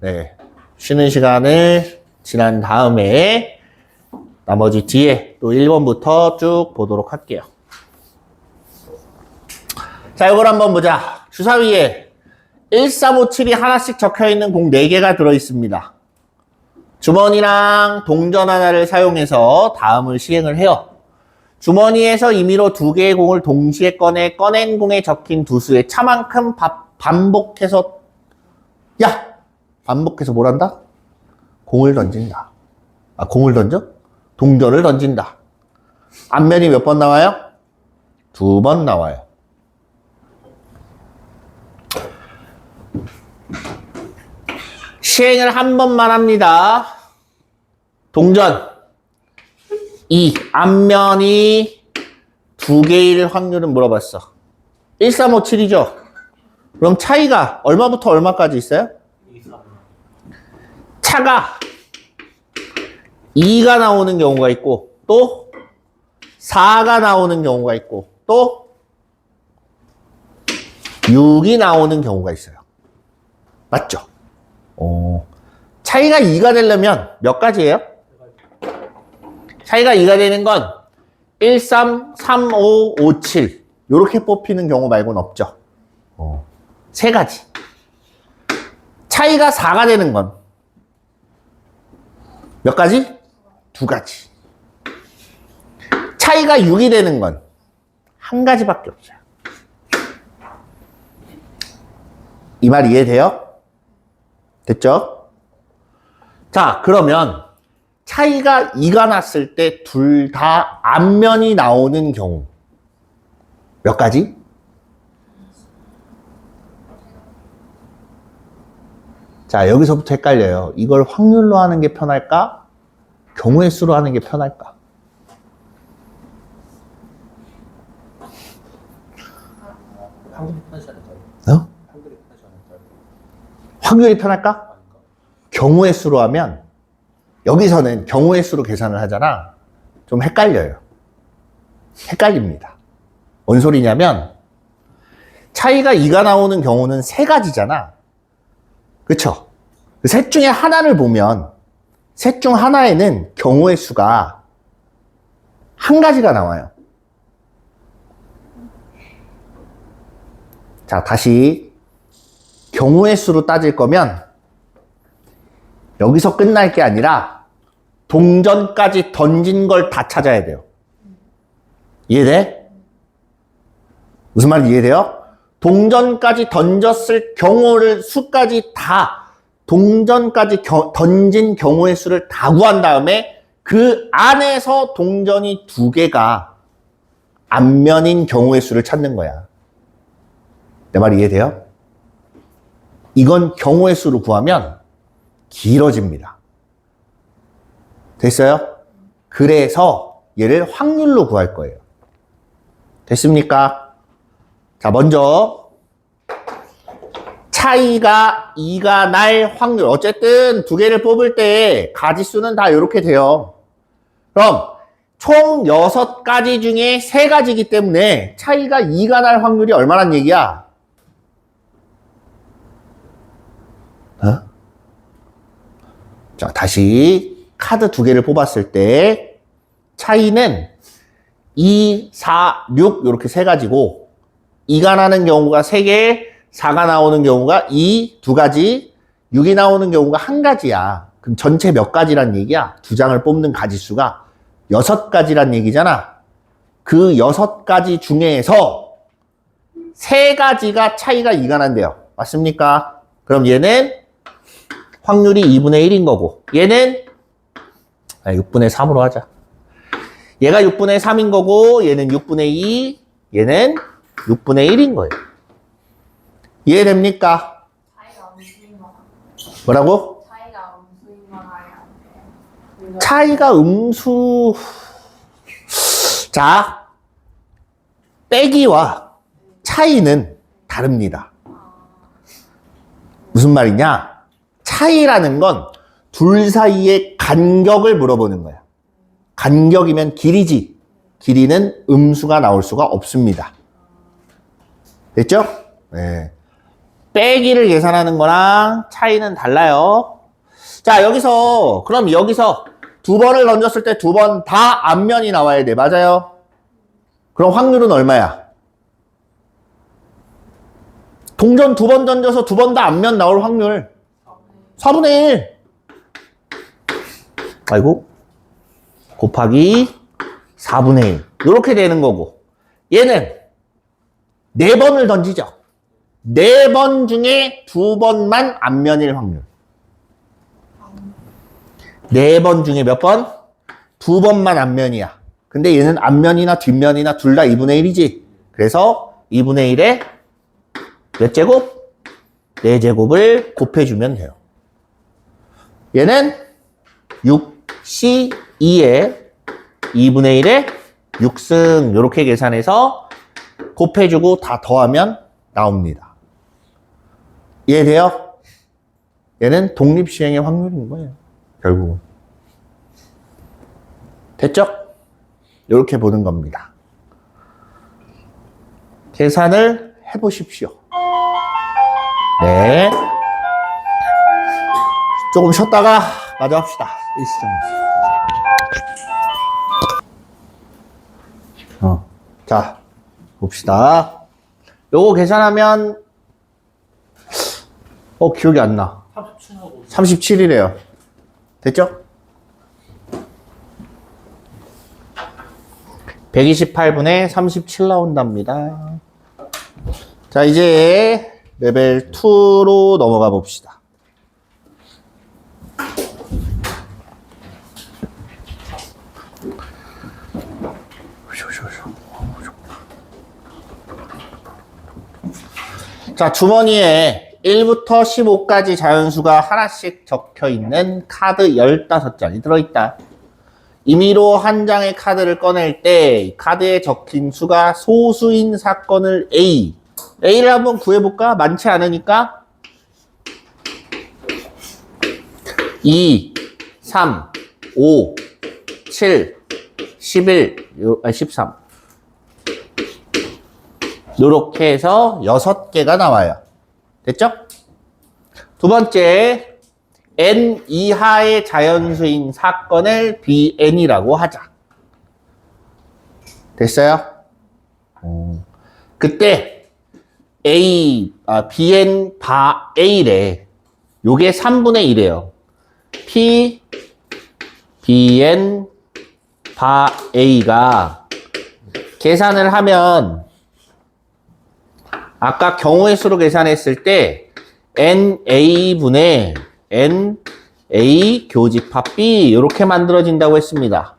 네, 쉬는 시간을 지난 다음에 나머지 뒤에 또 1번부터 쭉 보도록 할게요. 자, 이걸 한번 보자. 주사위에 1357이 하나씩 적혀있는 공 4개가 들어있습니다. 주머니랑 동전 하나를 사용해서 다음을 시행을 해요. 주머니에서 임의로 2개의 공을 동시에 꺼낸 공에 적힌 두 수의 차만큼 반복해서 반복해서 뭘 한다? 공을 던진다. 공을 던져? 동전을 던진다. 앞면이 몇 번 나와요? 2번 나와요. 시행을 한 번만 합니다. 동전 2. 앞면이 2개일 확률은 물어봤어. 1357이죠? 그럼 차이가 얼마부터 얼마까지 있어요? 차가 2가 나오는 경우가 있고 또 4가 나오는 경우가 있고 또 6이 나오는 경우가 있어요. 맞죠? 차이가 2가 되려면 몇 가지예요? 차이가 2가 되는 건 1, 3, 3, 5, 5, 7 이렇게 뽑히는 경우 말고는 없죠. 3가지. 차이가 4가 되는 건 몇 가지? 2가지. 차이가 6이 되는 건 1가지밖에 없어요. 이 말 이해돼요? 됐죠? 자, 그러면 차이가 2가 났을 때 둘 다 앞면이 나오는 경우 몇 가지? 자, 여기서부터 헷갈려요. 이걸 확률로 하는 게 편할까? 경우의 수로 하는 게 편할까? 확률이 편하지 않을까요? 어? 확률이 편하지 않을까요? 확률이 편할까? 아닌가? 경우의 수로 하면 여기서는 경우의 수로 계산을 하잖아. 좀 헷갈려요. 헷갈립니다. 뭔 소리냐면 차이가 2가 나오는 경우는 세 가지잖아. 그쵸? 셋 중에 하나를 보면 셋 중 하나에는 경우의 수가 한 가지가 나와요. 자, 다시 경우의 수로 따질 거면 여기서 끝날 게 아니라 동전까지 던진 걸 다 찾아야 돼요. 이해돼? 무슨 말인지 이해돼요? 동전까지 던졌을 경우를 수까지 다 동전까지 던진 경우의 수를 다 구한 다음에 그 안에서 동전이 2개가 앞면인 경우의 수를 찾는 거야. 내 말 이해돼요? 이건 경우의 수로 구하면 길어집니다. 됐어요? 그래서 얘를 확률로 구할 거예요. 됐습니까? 자, 먼저 차이가 2가 날 확률. 어쨌든 2개를 뽑을 때 가지수는 다 이렇게 돼요. 그럼 총 6가지 중에 3가지이기 때문에 차이가 2가 날 확률이 얼마란 얘기야? 자, 다시 카드 2개를 뽑았을 때 차이는 2, 4, 6 이렇게 3가지고 2가 나는 경우가 3개, 4가 나오는 경우가 2, 2가지, 6이 나오는 경우가 1가지야. 그럼 전체 몇 가지란 얘기야? 2장을 뽑는 가지수가 6가지란 얘기잖아. 그 6가지 중에서 3가지가 차이가 2가 난대요. 맞습니까? 그럼 얘는 확률이 2분의 1인 거고 얘는 6분의 3으로 하자. 얘가 6분의 3인 거고 얘는 6분의 2, 얘는 6분의 1인 거예요. 이해됩니까? 차이가 음수인 건 뭐라고? 차이가 음수인 건 아니야. 차이가 음수. 자, 빼기와 차이는 다릅니다. 무슨 말이냐? 차이라는 건 둘 사이의 간격을 물어보는 거야. 간격이면 길이지. 길이는 음수가 나올 수가 없습니다. 됐죠? 네. 빼기를 계산하는 거랑 차이는 달라요. 자, 그럼 여기서 2번을 던졌을 때 2번 다 앞면이 나와야 돼. 맞아요? 그럼 확률은 얼마야? 동전 2번 던져서 2번 다 앞면 나올 확률 4분의 1. 아이고. 곱하기 4분의 1. 이렇게 되는 거고. 얘는 4번을 던지죠. 4번 중에 2번만 앞면일 확률. 4번 중에 몇 번? 2번만 앞면이야. 근데 얘는 앞면이나 뒷면이나 둘 다 2분의 1이지. 그래서 2분의 1에 몇 제곱? 4제곱을 곱해주면 돼요. 얘는 6C2에 2분의 1에 6승 이렇게 계산해서 곱해주고 다 더하면 나옵니다. 이해돼요? 얘는 독립시행의 확률인 거예요. 결국은. 됐죠? 이렇게 보는 겁니다. 계산을 해보십시오. 네. 조금 쉬었다가 마저 합시다. 자, 봅시다. 요거 계산하면 기억이 안 나. 37하고 37이래요. 됐죠? 128분의 37 나온답니다. 자, 이제 레벨 2로 넘어가 봅시다. 자, 주머니에 1부터 15까지 자연수가 하나씩 적혀 있는 카드 15장이 들어있다. 임의로 한 장의 카드를 꺼낼 때 카드에 적힌 수가 소수인 사건을 A, A를 한번 구해볼까? 많지 않으니까 2, 3, 5, 7, 11, 13 이렇게 해서 6개가 나와요. 됐죠? 두 번째, n 이하의 자연수인 사건을 Bn이라고 하자. 됐어요? 그때 Bn 바 A래. 요게 3분의 1이에요. P, Bn 바 A가 계산을 하면 아까 경우의 수로 계산했을 때 NA분의 NA 교집합 B 이렇게 만들어진다고 했습니다.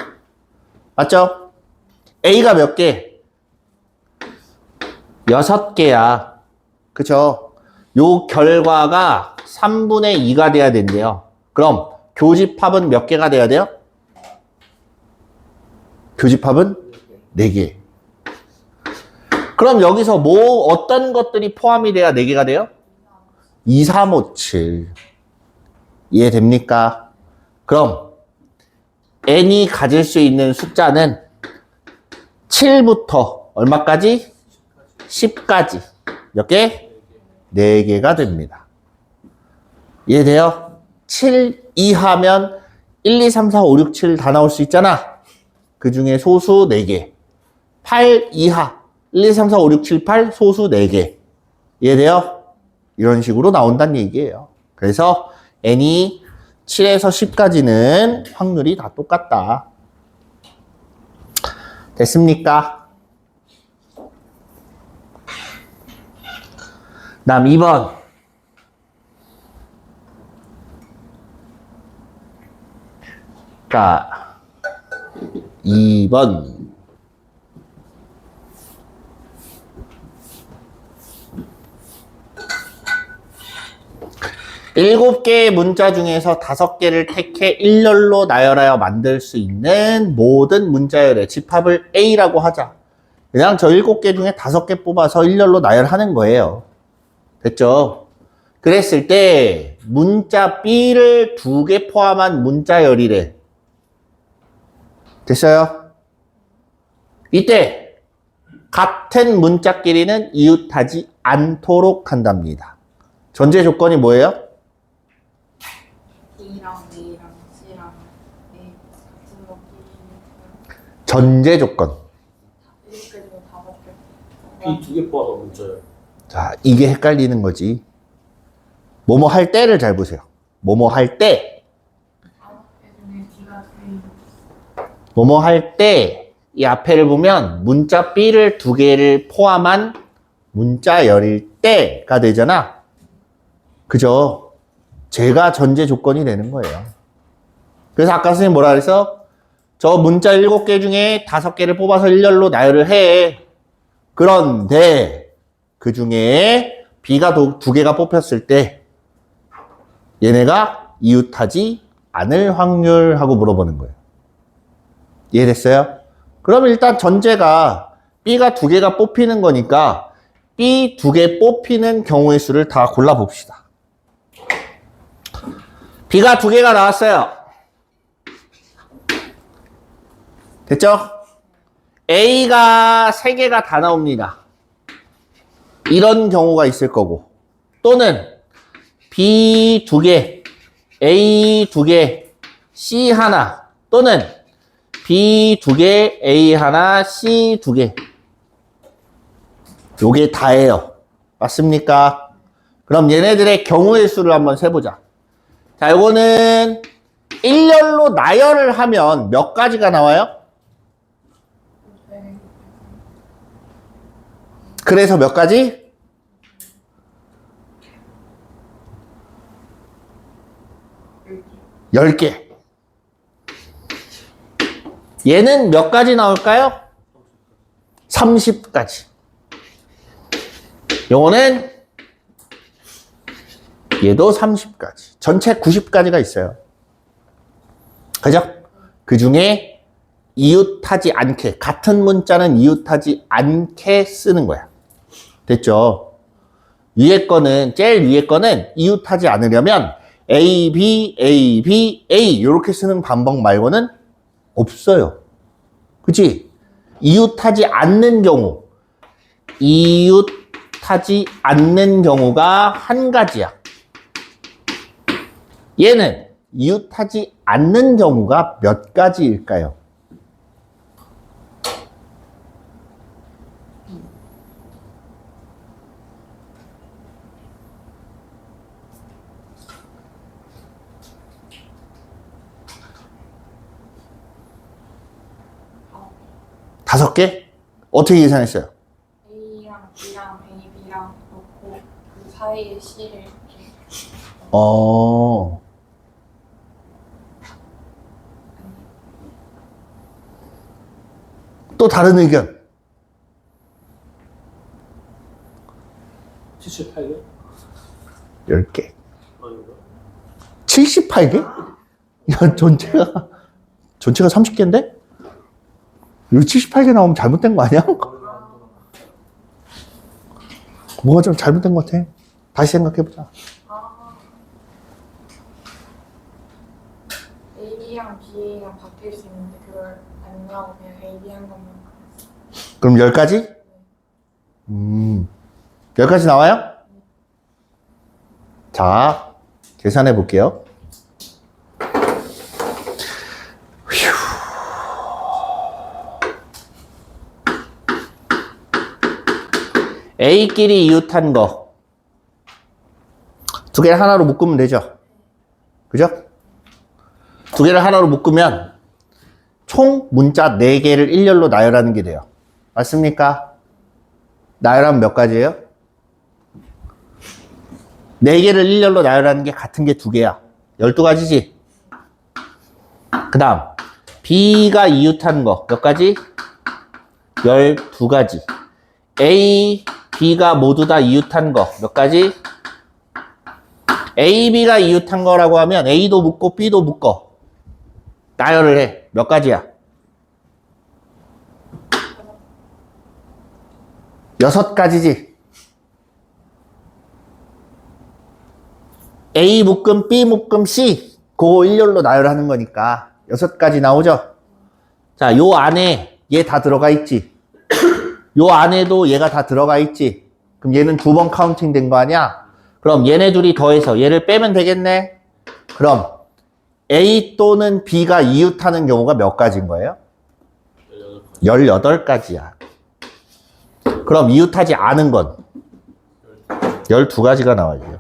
맞죠? A가 몇 개? 6개야. 그쵸? 요 결과가 3분의 2가 돼야 된대요. 그럼 교집합은 몇 개가 돼야 돼요? 교집합은 4개. 그럼 여기서 뭐 어떤 것들이 포함이 돼야 4개가 돼요? 2, 3, 5, 7. 이해됩니까? 그럼 n이 가질 수 있는 숫자는 7부터 얼마까지? 10까지. 몇 개? 4개가 됩니다. 이해돼요? 7 이하면 1, 2, 3, 4, 5, 6, 7 다 나올 수 있잖아. 그 중에 소수 4개. 8 이하 1, 2, 3, 4, 5, 6, 7, 8 소수 4개. 이해돼요? 이런 식으로 나온다는 얘기예요. 그래서 n이 7에서 10까지는 확률이 다 똑같다. 됐습니까? 다음 2번. 자, 2번. 일곱 개의 문자 중에서 5개를 택해 일렬로 나열하여 만들 수 있는 모든 문자열의 집합을 A라고 하자. 그냥 저 7개 중에 5개 뽑아서 일렬로 나열하는 거예요. 됐죠? 그랬을 때 문자 B를 2개 포함한 문자열이래. 됐어요? 이때 같은 문자끼리는 이웃하지 않도록 한답니다. 전제 조건이 뭐예요? B랑 A랑 C랑 A 같은 것끼리 전제 조건. 이렇게 되면 다 먹겠다. B 2개 뽑아서 문자요. 자, 이게 헷갈리는 거지. 뭐뭐 할 때를 잘 보세요. 뭐뭐 할 때, 중에 B가 A. 뭐뭐 할 때, 이 앞에를 보면 문자 B를 2개를 포함한 문자열일 때가 되잖아. 그죠? 제가 전제 조건이 되는 거예요. 그래서 아까 선생님 뭐라 그랬어? 저 문자 7개 중에 5개를 뽑아서 일렬로 나열을 해. 그런데 그 중에 B가 2개가 뽑혔을 때 얘네가 이웃하지 않을 확률하고 물어보는 거예요. 이해됐어요? 그럼 일단 전제가 B가 2개가 뽑히는 거니까 B 2개 뽑히는 경우의 수를 다 골라봅시다. B가 2개가 나왔어요. 됐죠? A가 3개가 다 나옵니다. 이런 경우가 있을 거고, 또는 B 2개, A 2개, C 하나, 또는 B 2개, A 하나, C 2개. 요게 다예요. 맞습니까? 그럼 얘네들의 경우의 수를 한번 세보자. 자, 요거는 일렬로 나열을 하면 몇 가지가 나와요? 그래서 몇 가지? 10개. 얘는 몇 가지 나올까요? 30가지. 요거는 얘도 30가지. 전체 90가지가 있어요. 그죠? 그 중에 이웃하지 않게, 같은 문자는 이웃하지 않게 쓰는 거야. 됐죠? 위에 거는, 제일 위에 거는 이웃하지 않으려면 A, B, A, B, A 이렇게 쓰는 방법 말고는 없어요. 그치? 이웃하지 않는 경우, 이웃하지 않는 경우가 한 가지야. 얘는 이웃하지 않는 경우가 몇 가지일까요? 다섯 개? 어떻게 계산했어요? A랑 B랑 A, B랑 놓고 그 사이에 C를 이렇게 또 다른 의견? 78개? 10개. 이거? 78개? 야, 전체가 30개인데? 여기 78개 나오면 잘못된 거 아니야? 뭐가 좀 잘못된 것 같아. 다시 생각해보자. A랑 B랑 바뀔 수 있는데 그걸 안 나오고 그냥 A, B 한 것만 그랬어. 그럼 10가지? 10가지 나와요? 자, 계산해 볼게요. A끼리 이웃한 거. 두 개를 하나로 묶으면 되죠. 그죠? 두 개를 하나로 묶으면 총 문자 4개를 일렬로 나열하는 게 돼요. 맞습니까? 나열하면 몇 가지예요? 4개를 일렬로 나열하는 게 같은 게 2개야. 12가지지? 그 다음 B가 이웃한 거 몇 가지? 12가지. A, B가 모두 다 이웃한 거 몇 가지? A, B가 이웃한 거라고 하면 A도 묶고 B도 묶어. 나열을 해. 몇 가지야? 6가지지? A 묶음, B 묶음, C. 그거 일렬로 나열하는 거니까 6가지 나오죠? 자, 요 안에 얘 다 들어가 있지? 요 안에도 얘가 다 들어가 있지? 그럼 얘는 2번 카운팅 된 거 아니야? 그럼 얘네 둘이 더해서 얘를 빼면 되겠네? 그럼 A 또는 B가 이웃하는 경우가 몇 가지인 거예요? 18가지야. 그럼 이웃하지 않은 건 12가지가 나와요.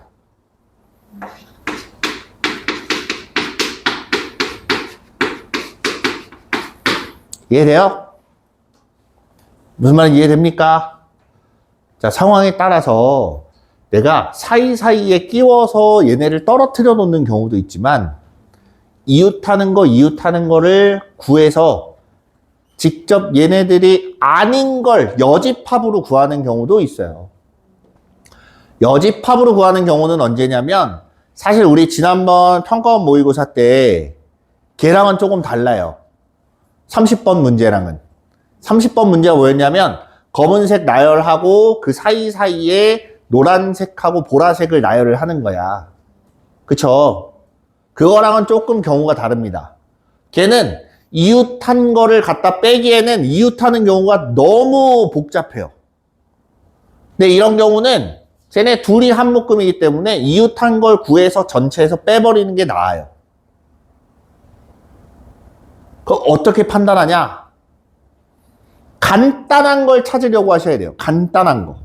이해돼요? 무슨 말인지 이해됩니까? 자, 상황에 따라서 내가 사이사이에 끼워서 얘네를 떨어뜨려 놓는 경우도 있지만 이웃하는 거를 구해서 직접 얘네들이 아닌 걸 여집합으로 구하는 경우도 있어요. 여집합으로 구하는 경우는 언제냐면 사실 우리 지난번 평가원 모의고사 때 걔랑은 조금 달라요. 30번 문제랑은. 30번 문제가 뭐였냐면 검은색 나열하고 그 사이사이에 노란색하고 보라색을 나열을 하는 거야. 그쵸? 그거랑은 조금 경우가 다릅니다. 걔는 이웃한 거를 갖다 빼기에는 이웃하는 경우가 너무 복잡해요. 근데 이런 경우는 쟤네 둘이 한 묶음이기 때문에 이웃한 걸 구해서 전체에서 빼버리는 게 나아요. 그럼 어떻게 판단하냐? 간단한 걸 찾으려고 하셔야 돼요. 간단한 거.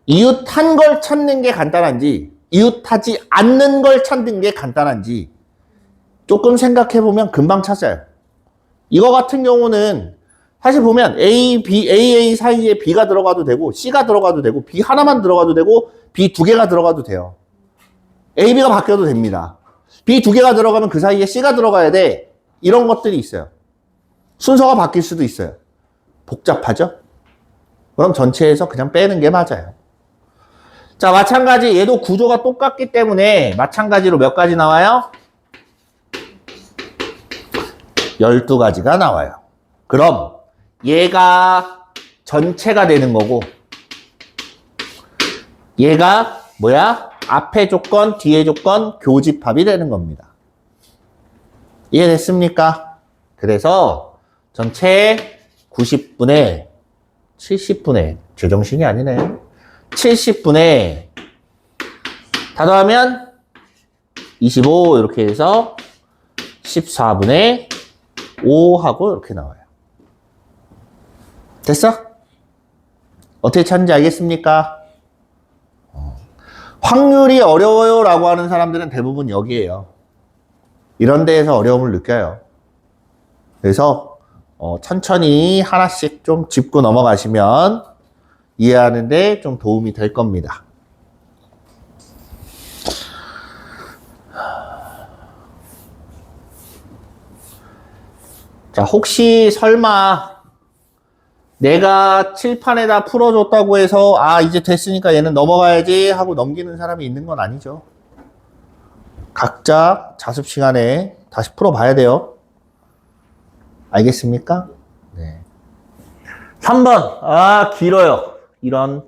이웃한 걸 찾는 게 간단한지 이웃하지 않는 걸 찾는 게 간단한지 조금 생각해보면 금방 찾아요. 이거 같은 경우는 사실 보면 A, B, A 사이에 B가 들어가도 되고 C가 들어가도 되고 B 하나만 들어가도 되고 B 2개가 들어가도 돼요. A, B가 바뀌어도 됩니다. B 2개가 들어가면 그 사이에 C가 들어가야 돼. 이런 것들이 있어요. 순서가 바뀔 수도 있어요. 복잡하죠? 그럼 전체에서 그냥 빼는 게 맞아요. 자, 마찬가지 얘도 구조가 똑같기 때문에 마찬가지로 몇 가지 나와요? 12가지가 나와요. 그럼 얘가 전체가 되는 거고 얘가 뭐야? 앞에 조건, 뒤에 조건, 교집합이 되는 겁니다. 이해됐습니까? 그래서 전체 90분의 70분의 제정신이 아니네. 70분의 다 더하면 25 이렇게 해서 14분의 5하고 이렇게 나와요. 됐어? 어떻게 찾는지 알겠습니까? 확률이 어려워요 라고 하는 사람들은 대부분 여기에요. 이런 데에서 어려움을 느껴요. 그래서 천천히 하나씩 좀 짚고 넘어가시면 이해하는데 좀 도움이 될 겁니다. 자, 혹시 설마 내가 칠판에다 풀어줬다고 해서 아 이제 됐으니까 얘는 넘어가야지 하고 넘기는 사람이 있는 건 아니죠. 각자 자습 시간에 다시 풀어봐야 돼요. 알겠습니까? 네. 3번. 아 길어요. 이런.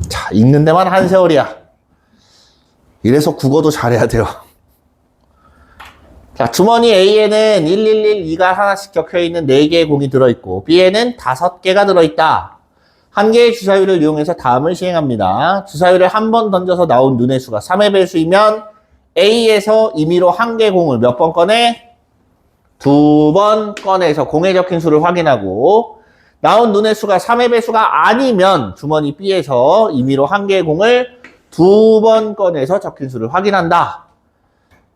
자, 읽는 데만 한 세월이야. 이래서 국어도 잘해야 돼요. 자, 주머니 A에는 1112가 하나씩 적혀있는 4개의 공이 들어있고 B에는 5개가 들어있다. 한 개의 주사위를 이용해서 다음을 시행합니다. 주사위를 한 번 던져서 나온 눈의 수가 3의 배수이면 A에서 임의로 한 개 공을 몇 번 꺼내? 2번 꺼내서 공에 적힌 수를 확인하고 나온 눈의 수가 3의 배수가 아니면 주머니 B에서 임의로 한 개의 공을 2번 꺼내서 적힌 수를 확인한다.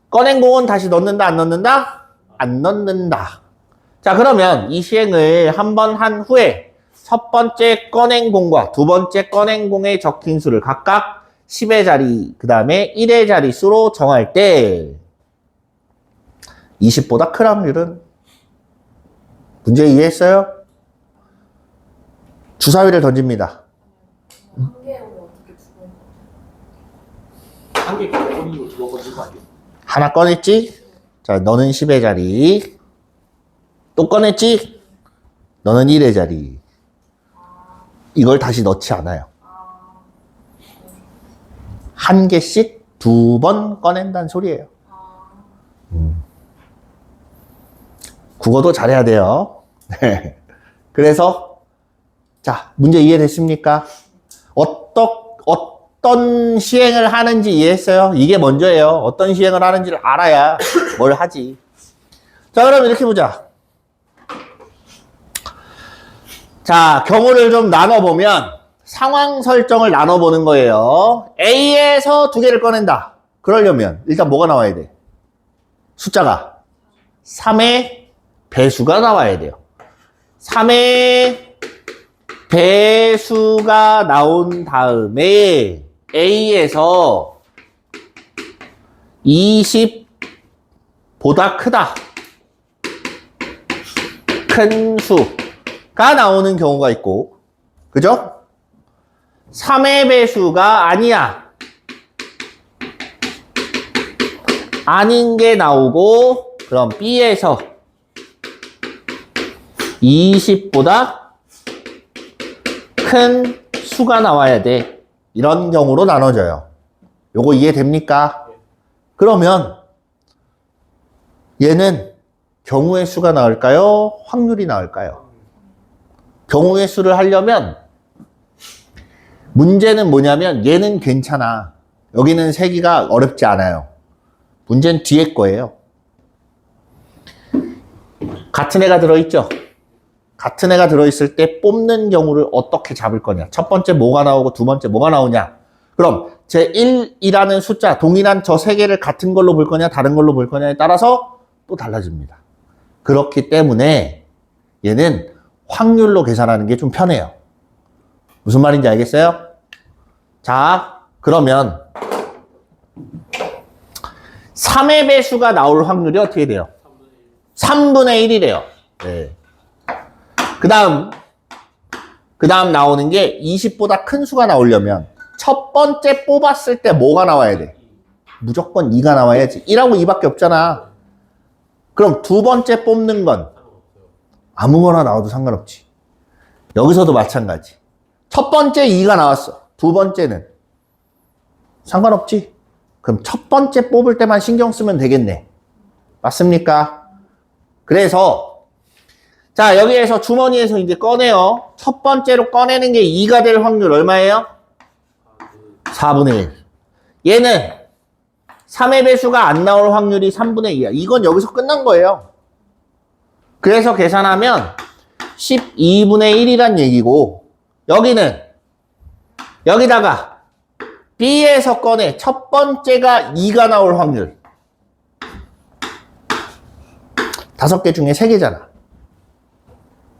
꺼낸 공은 다시 넣는다, 안 넣는다? 안 넣는다. 자, 그러면 이 시행을 한 번 한 후에 첫 번째 꺼낸 공과 두 번째 꺼낸 공에 적힌 수를 각각 10의 자리, 그 다음에 1의 자릿수로 정할 때 20보다 큰 확률은 문제 이해했어요? 주사위를 던집니다. 한 개로 어떻게 주고 한개 꺼내고 두번 꺼내는 거 아니에요? 하나 꺼냈지? 자, 너는 10의 자리. 또 꺼냈지? 너는 1의 자리. 이걸 다시 넣지 않아요. 한 개씩 2번 꺼낸다는 소리예요. 국어도 잘해야 돼요. 네. 그래서 자, 문제 이해됐습니까? 어떤 시행을 하는지 이해했어요? 이게 먼저예요. 어떤 시행을 하는지를 알아야 뭘 하지. 자, 그럼 이렇게 보자. 자, 경우를 좀 나눠보면 상황 설정을 나눠보는 거예요. A에서 2개를 꺼낸다. 그러려면 일단 뭐가 나와야 돼? 숫자가 3의 배수가 나와야 돼요. 3의 배수가 나온 다음에 A에서 20보다 크다. 큰 수가 나오는 경우가 있고, 그죠? 3의 배수가 아니야. 아닌 게 나오고, 그럼 B에서 20보다 큰 수가 나와야 돼. 이런 경우로 나눠져요. 요거 이해됩니까? 그러면 얘는 경우의 수가 나을까요? 확률이 나을까요? 경우의 수를 하려면 문제는 뭐냐면 얘는 괜찮아. 여기는 세기가 어렵지 않아요. 문제는 뒤에 거예요. 같은 애가 들어있죠? 같은 애가 들어있을 때 뽑는 경우를 어떻게 잡을 거냐. 첫 번째 뭐가 나오고 두 번째 뭐가 나오냐. 그럼 제1이라는 숫자, 동일한 저 세 개를 같은 걸로 볼 거냐 다른 걸로 볼 거냐에 따라서 또 달라집니다. 그렇기 때문에 얘는 확률로 계산하는 게 좀 편해요. 무슨 말인지 알겠어요? 자, 그러면 3의 배수가 나올 확률이 어떻게 돼요? 3분의 1이래요. 네. 그 다음 나오는 게 20보다 큰 수가 나오려면 첫 번째 뽑았을 때 뭐가 나와야 돼? 무조건 2가 나와야지. 1하고 2밖에 없잖아. 그럼 두 번째 뽑는 건 아무거나 나와도 상관없지. 여기서도 마찬가지. 첫 번째 2가 나왔어. 두 번째는 상관없지. 그럼 첫 번째 뽑을 때만 신경 쓰면 되겠네. 맞습니까? 그래서 자, 여기에서 주머니에서 이제 꺼내요. 첫 번째로 꺼내는 게 2가 될 확률 얼마예요? 4분의 1. 얘는 3의 배수가 안 나올 확률이 3분의 2야. 이건 여기서 끝난 거예요. 그래서 계산하면 12분의 1이란 얘기고, 여기는 여기다가 B에서 꺼내 첫 번째가 2가 나올 확률 5개 중에 3개잖아.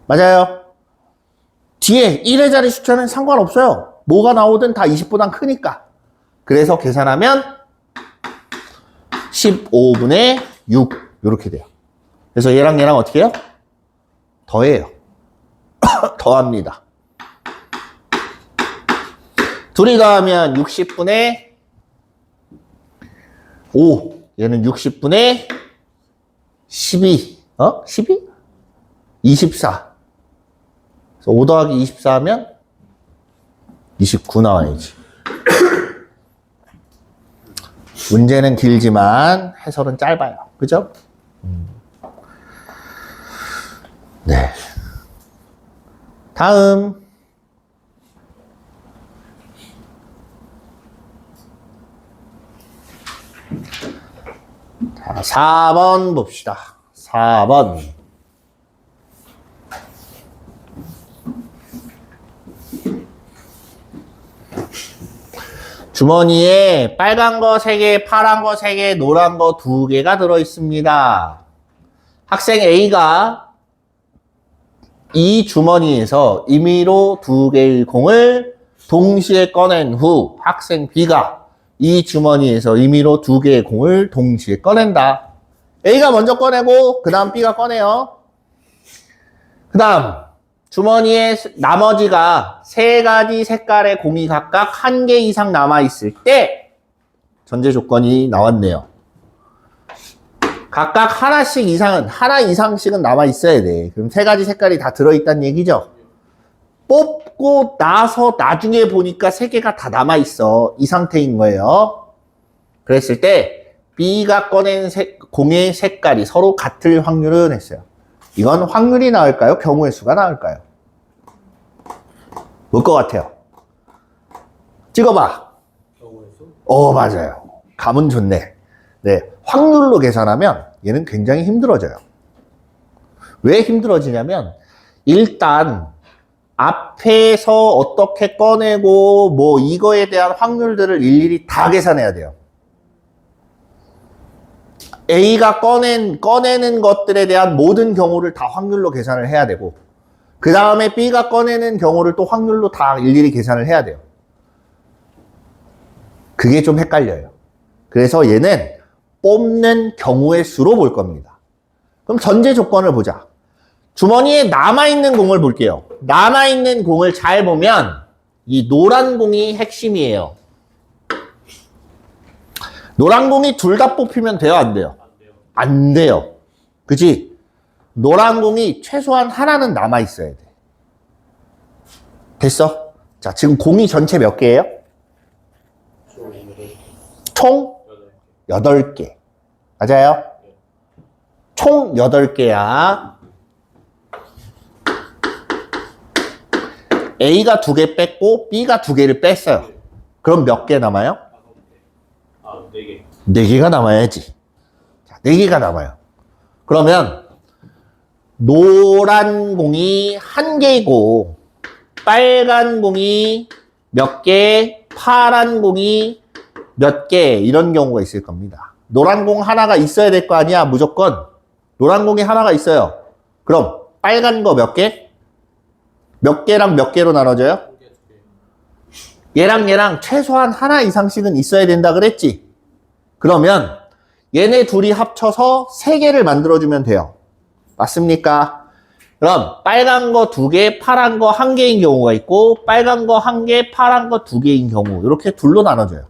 맞아요. 뒤에 1의 자리 숫자는 상관없어요. 뭐가 나오든 다 20보단 크니까. 그래서 계산하면 15분의 6 이렇게 돼요. 그래서 얘랑 얘랑 어떻게 해요? 더해요. 더합니다. 둘이 더하면 60분의 5. 얘는 60분의 12. 12? 24. 그래서 5 더하기 24 하면 29 나와야지. 문제는 길지만 해설은 짧아요. 그죠? 네. 다음. 자, 4번 봅시다. 4번. 주머니에 빨간 거 3개, 파란 거 3개, 노란 거 2개가 들어있습니다. 학생 A가 이 주머니에서 임의로 2개의 공을 동시에 꺼낸 후 학생 B가 이 주머니에서 임의로 2개의 공을 동시에 꺼낸다. A가 먼저 꺼내고 그 다음 B가 꺼내요. 그 다음 주머니에 나머지가 3가지 색깔의 공이 각각 1개 이상 남아있을 때 전제 조건이 나왔네요. 각각 하나씩 이상은, 하나 이상씩은 남아있어야 돼. 그럼 3가지 색깔이 다 들어있다는 얘기죠. 뽑고 나서 나중에 보니까 3개가 다 남아있어. 이 상태인 거예요. 그랬을 때 B가 꺼낸 공의 색깔이 서로 같을 확률은 했어요. 이건 확률이 나을까요? 경우의 수가 나을까요? 뭘 것 같아요? 찍어봐. 경우의 수? 맞아요. 감은 좋네. 네, 확률로 계산하면 얘는 굉장히 힘들어져요. 왜 힘들어지냐면 일단 앞에서 어떻게 꺼내고 뭐 이거에 대한 확률들을 일일이 다 계산해야 돼요. A가 꺼내는 것들에 대한 모든 경우를 다 확률로 계산을 해야 되고, 그 다음에 B가 꺼내는 경우를 또 확률로 다 일일이 계산을 해야 돼요. 그게 좀 헷갈려요. 그래서 얘는 뽑는 경우의 수로 볼 겁니다. 그럼 전제 조건을 보자. 주머니에 남아있는 공을 볼게요. 남아있는 공을 잘 보면 이 노란 공이 핵심이에요. 노란 공이 둘 다 뽑히면 돼요, 안 돼요? 안 돼요. 그치? 노란 공이 최소한 하나는 남아있어야 돼. 됐어? 자, 지금 공이 전체 몇 개예요? 총 8개. 맞아요? 총 8개야. A가 2개 뺐고 B가 2개를 뺐어요. 그럼 몇 개 남아요? 4개. 4개가 남아야지. 자, 4개가 남아요. 그러면 노란 공이 1개이고 빨간 공이 몇 개, 파란 공이 몇 개, 이런 경우가 있을 겁니다. 노란 공 하나가 있어야 될 거 아니야, 무조건. 노란 공이 하나가 있어요. 그럼 빨간 거 몇 개? 몇 개랑 몇 개로 나눠져요? 얘랑 얘랑 최소한 하나 이상씩은 있어야 된다 그랬지? 그러면 얘네 둘이 합쳐서 3개를 만들어주면 돼요. 맞습니까? 그럼 빨간 거 2개, 파란 거 1개인 경우가 있고, 빨간 거 1개, 파란 거 2개인 경우, 이렇게 둘로 나눠져요.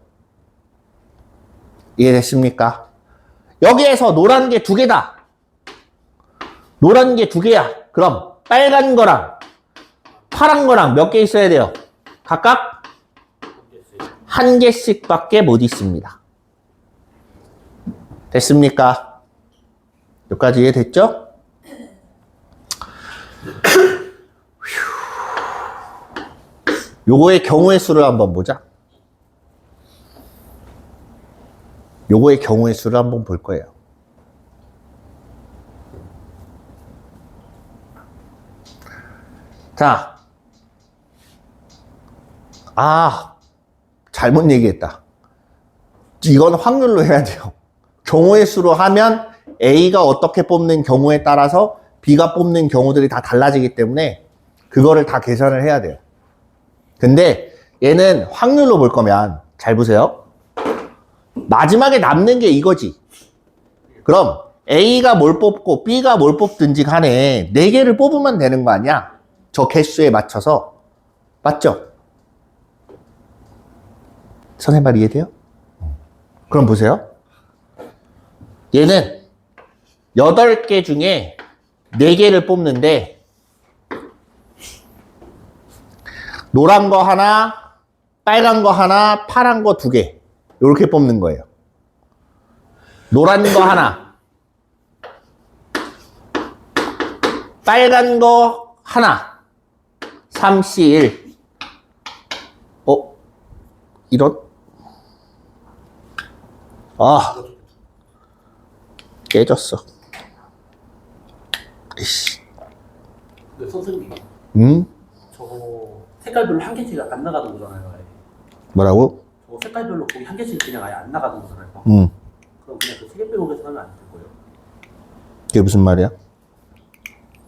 이해됐습니까? 여기에서 노란 게 2개다. 노란 게 2개야. 그럼 빨간 거랑 파란 거랑 몇 개 있어야 돼요? 각각 한 개씩밖에 못 있습니다. 됐습니까? 여기까지 이해됐죠? 요거의 경우의 수를 한번 보자. 요거의 경우의 수를 한번 볼 거예요. 자, 잘못 얘기했다. 이건 확률로 해야 돼요. 경우의 수로 하면 A가 어떻게 뽑는 경우에 따라서 B가 뽑는 경우들이 다 달라지기 때문에 그거를 다 계산을 해야 돼요. 근데 얘는 확률로 볼 거면 잘 보세요. 마지막에 남는 게 이거지. 그럼 A가 뭘 뽑고 B가 뭘 뽑든지 간에 4개를 뽑으면 되는 거 아니야? 저 개수에 맞춰서. 맞죠? 선생님 말 이해돼요? 그럼 보세요. 얘는 8개 중에 4개를 뽑는데 노란 거 하나, 빨간 거 하나, 파란 거 2개 이렇게 뽑는 거예요. 노란 거 하나, 빨간 거 하나, 3C1. 이런? 깨졌어. 이씨. 근데 선생님, 저거 색깔별로 한 개씩 안 나가는 거잖아요. 아예. 뭐라고? 저거 색깔별로 거기 한 개씩 그냥 아예 안 나가는 거잖아요. 그럼 그냥 그 3개 빼고 계산하면 안 될 거예요? 그게 무슨 말이야?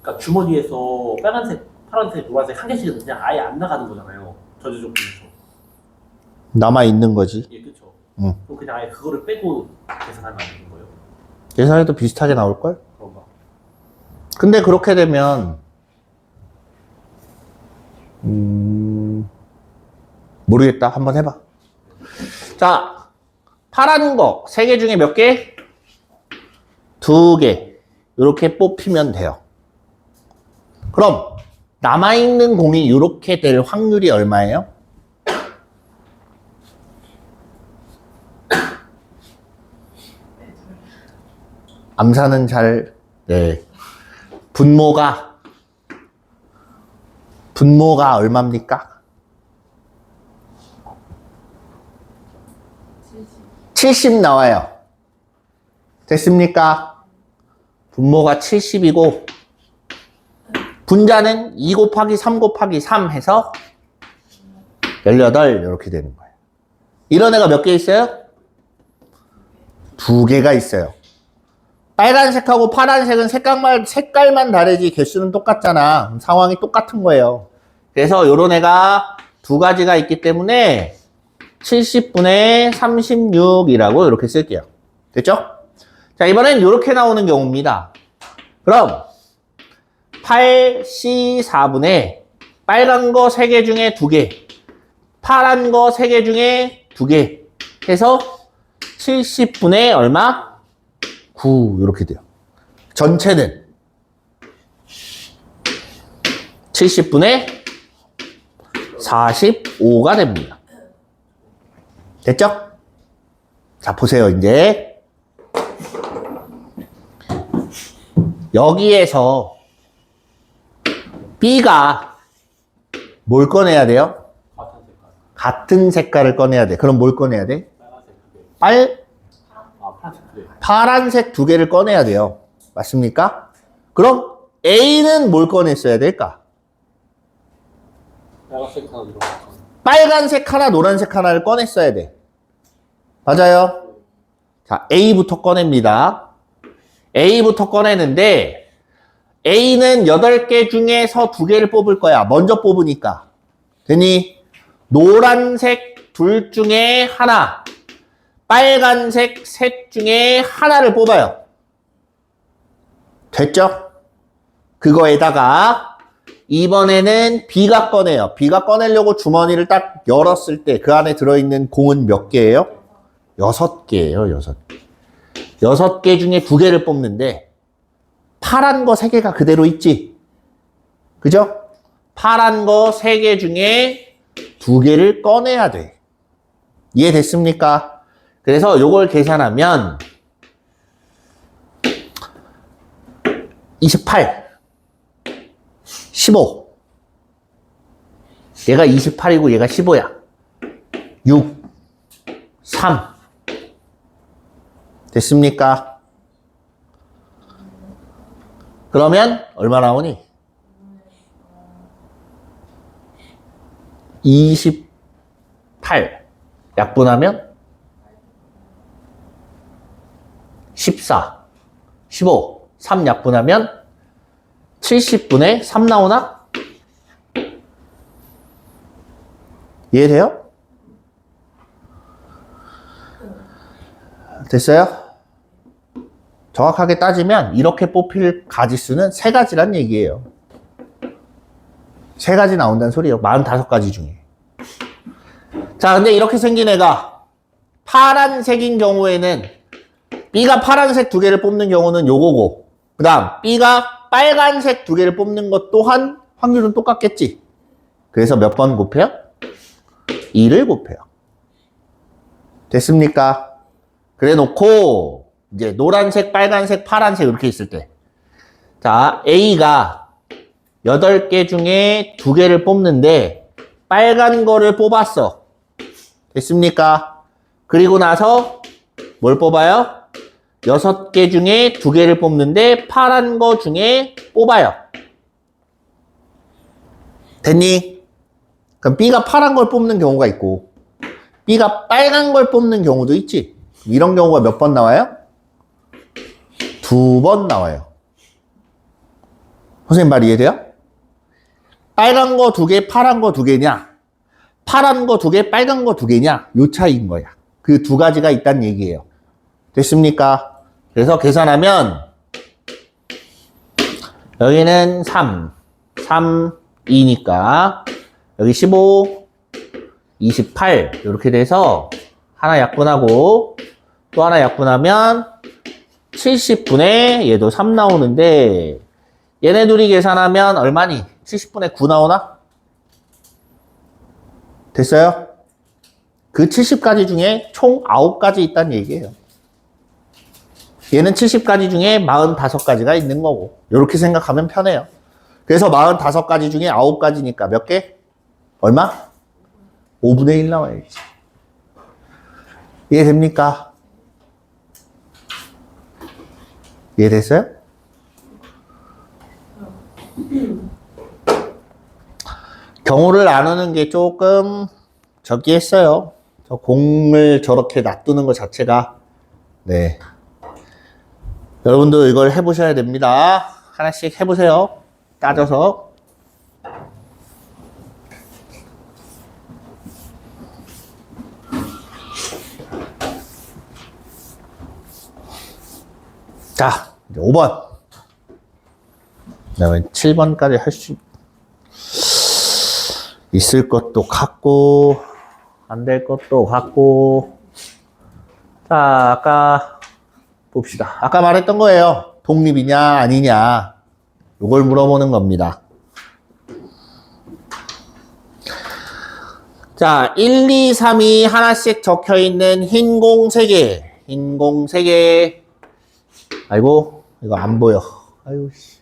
그러니까 주머니에서 빨간색, 파란색, 노란색 한 개씩은 그냥 아예 안 나가는 거잖아요. 저조조건에서. 남아있는 거지. 예, 그렇죠. 그럼 그냥 아예 그거를 빼고 계산하면 안 되는 거예요? 계산해도 비슷하게 나올걸? 그런가? 근데 그렇게 되면 모르겠다. 한번 해봐. 자, 파란 거 3개 중에 몇 개? 2개. 이렇게 뽑히면 돼요. 그럼 남아있는 공이 이렇게 될 확률이 얼마예요? 암산은 잘, 네. 분모가 얼마입니까? 70 나와요. 됐습니까? 분모가 70이고, 분자는 2 곱하기 3 곱하기 3 해서 18 이렇게 되는 거예요. 이런 애가 몇 개 있어요? 2개가 있어요. 빨간색하고 파란색은 색깔만 다르지 개수는 똑같잖아. 상황이 똑같은 거예요. 그래서 요런 애가 2가지가 있기 때문에 70분의 36이라고 이렇게 쓸게요. 됐죠? 자, 이번엔 이렇게 나오는 경우입니다. 그럼 8C4분의 빨간 거 3개 중에 2개, 파란 거 3개 중에 2개 해서 70분의 얼마? 9 이렇게 돼요. 전체는 70분의 45가 됩니다. 됐죠? 자, 보세요. 이제 여기에서 B가 뭘 꺼내야 돼요? 같은 색깔을 꺼내야 돼. 그럼 뭘 꺼내야 돼? 파란색 2개. 파란색 2개를 꺼내야 돼요. 맞습니까? 그럼 A는 뭘 꺼냈어야 될까? 빨간색 하나 이런 거. 빨간색 하나, 노란색 하나를 꺼냈어야 돼. 맞아요? 자, A부터 꺼냅니다. A부터 꺼내는데 A는 8개 중에서 2개를 뽑을 거야. 먼저 뽑으니까. 되니? 노란색 둘 중에 하나, 빨간색 셋 중에 하나를 뽑아요. 됐죠? 그거에다가 이번에는 B가 꺼내요. B가 꺼내려고 주머니를 딱 열었을 때 그 안에 들어있는 공은 몇 개예요? 6개예요. 6개. 6개 중에 2개를 뽑는데 파란 거 3개가 그대로 있지? 그죠? 파란 거 3개 중에 2개를 꺼내야 돼. 이해됐습니까? 그래서 요걸 계산하면 28, 15. 얘가 28이고 얘가 15야. 6, 3. 됐습니까? 그러면 얼마 나오니? 28 약분하면 14, 15, 3 약분하면 70분의 3 나오나? 이해돼요? 됐어요? 정확하게 따지면 이렇게 뽑힐 가지수는 3가지란 얘기예요. 3가지 나온다는 소리예요. 45가지 중에. 자, 근데 이렇게 생긴 애가 파란색인 경우에는 B가 파란색 2개를 뽑는 경우는 요거고, 그 다음 B가 빨간색 2개를 뽑는 것 또한 확률은 똑같겠지. 그래서 몇 번 곱해요? 2를 곱해요. 됐습니까? 그래 놓고 이제 노란색, 빨간색, 파란색 이렇게 있을 때, 자, A가 8개 중에 2개를 뽑는데 빨간 거를 뽑았어. 됐습니까? 그리고 나서 뭘 뽑아요? 6개 중에 2개를 뽑는데 파란 거 중에 뽑아요. 됐니? 그럼 B가 파란 걸 뽑는 경우가 있고 B가 빨간 걸 뽑는 경우도 있지. 이런 경우가 몇 번 나와요? 2번 나와요. 선생님 말 이해돼요? 빨간 거 2개, 파란 거 2개냐? 파란 거 2개, 빨간 거 2개냐? 요 차이인 거야. 그 2가지가 있다는 얘기예요. 됐습니까? 그래서 계산하면 여기는 3, 2니까 여기 15, 28 이렇게 돼서 하나 약분하고 또 하나 약분하면 70분의 얘도 3 나오는데 얘네 둘이 계산하면 얼마니? 70분의 9 나오나? 됐어요? 그 70가지 중에 총 9가지 있다는 얘기예요. 얘는 70가지 중에 45가지가 있는 거고 이렇게 생각하면 편해요. 그래서 45가지 중에 9가지니까 몇 개? 얼마? 5분의 1 나와야지. 이해됩니까? 이해됐어요? 경우를 나누는 게 조금 적기 했어요. 저 공을 저렇게 놔두는 것 자체가. 네. 여러분도 이걸 해보셔야 됩니다. 하나씩 해보세요. 따져서. 자, 이제 5번. 그 다음에 7번까지 할 수 있을 것도 같고, 안 될 것도 같고. 자, 아까 봅시다. 아까 말했던 거예요. 독립이냐, 아니냐. 요걸 물어보는 겁니다. 자, 1, 2, 3이 하나씩 적혀 있는 흰 공 3개. 흰 공 3개. 아이고, 이거 안 보여. 아이고, 씨.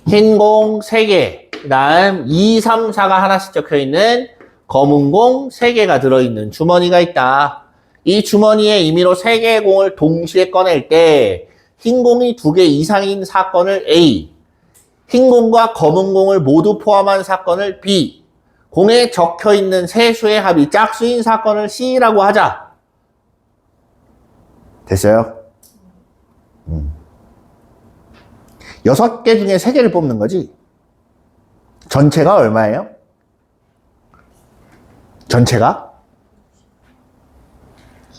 흰 공 3개. 그 다음 2, 3, 4가 하나씩 적혀 있는 검은 공 3개가 들어있는 주머니가 있다. 이 주머니에 임의로 3개의 공을 동시에 꺼낼 때 흰 공이 2개 이상인 사건을 A, 흰 공과 검은 공을 모두 포함한 사건을 B, 공에 적혀 있는 세 수의 합이 짝수인 사건을 C라고 하자. 됐어요? 6개 중에 3개를 뽑는 거지. 전체가 얼마예요? 전체가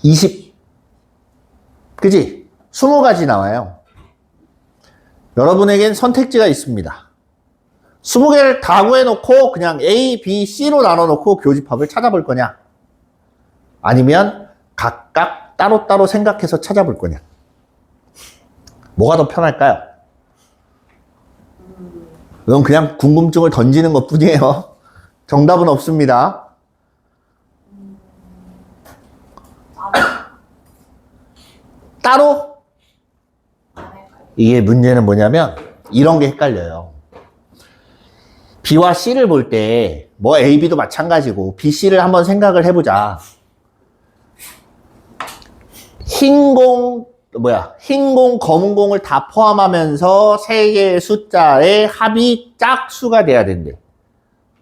20. 그지? 20가지 나와요. 여러분에겐 선택지가 있습니다. 20개를 다 구해놓고 그냥 A, B, C로 나눠놓고 교집합을 찾아볼 거냐? 아니면 각각 따로따로 생각해서 찾아볼 거냐? 뭐가 더 편할까요? 이건 그냥 궁금증을 던지는 것 뿐이에요. 정답은 없습니다. 따로? 안 할까요? 이게 문제는 뭐냐면 이런 게 헷갈려요. B와 C를 볼 때 뭐 A, B도 마찬가지고 B, C를 한번 생각을 해보자. 흰 공, 검은 공을 다 포함하면서 세 개의 숫자의 합이 짝수가 돼야 된대.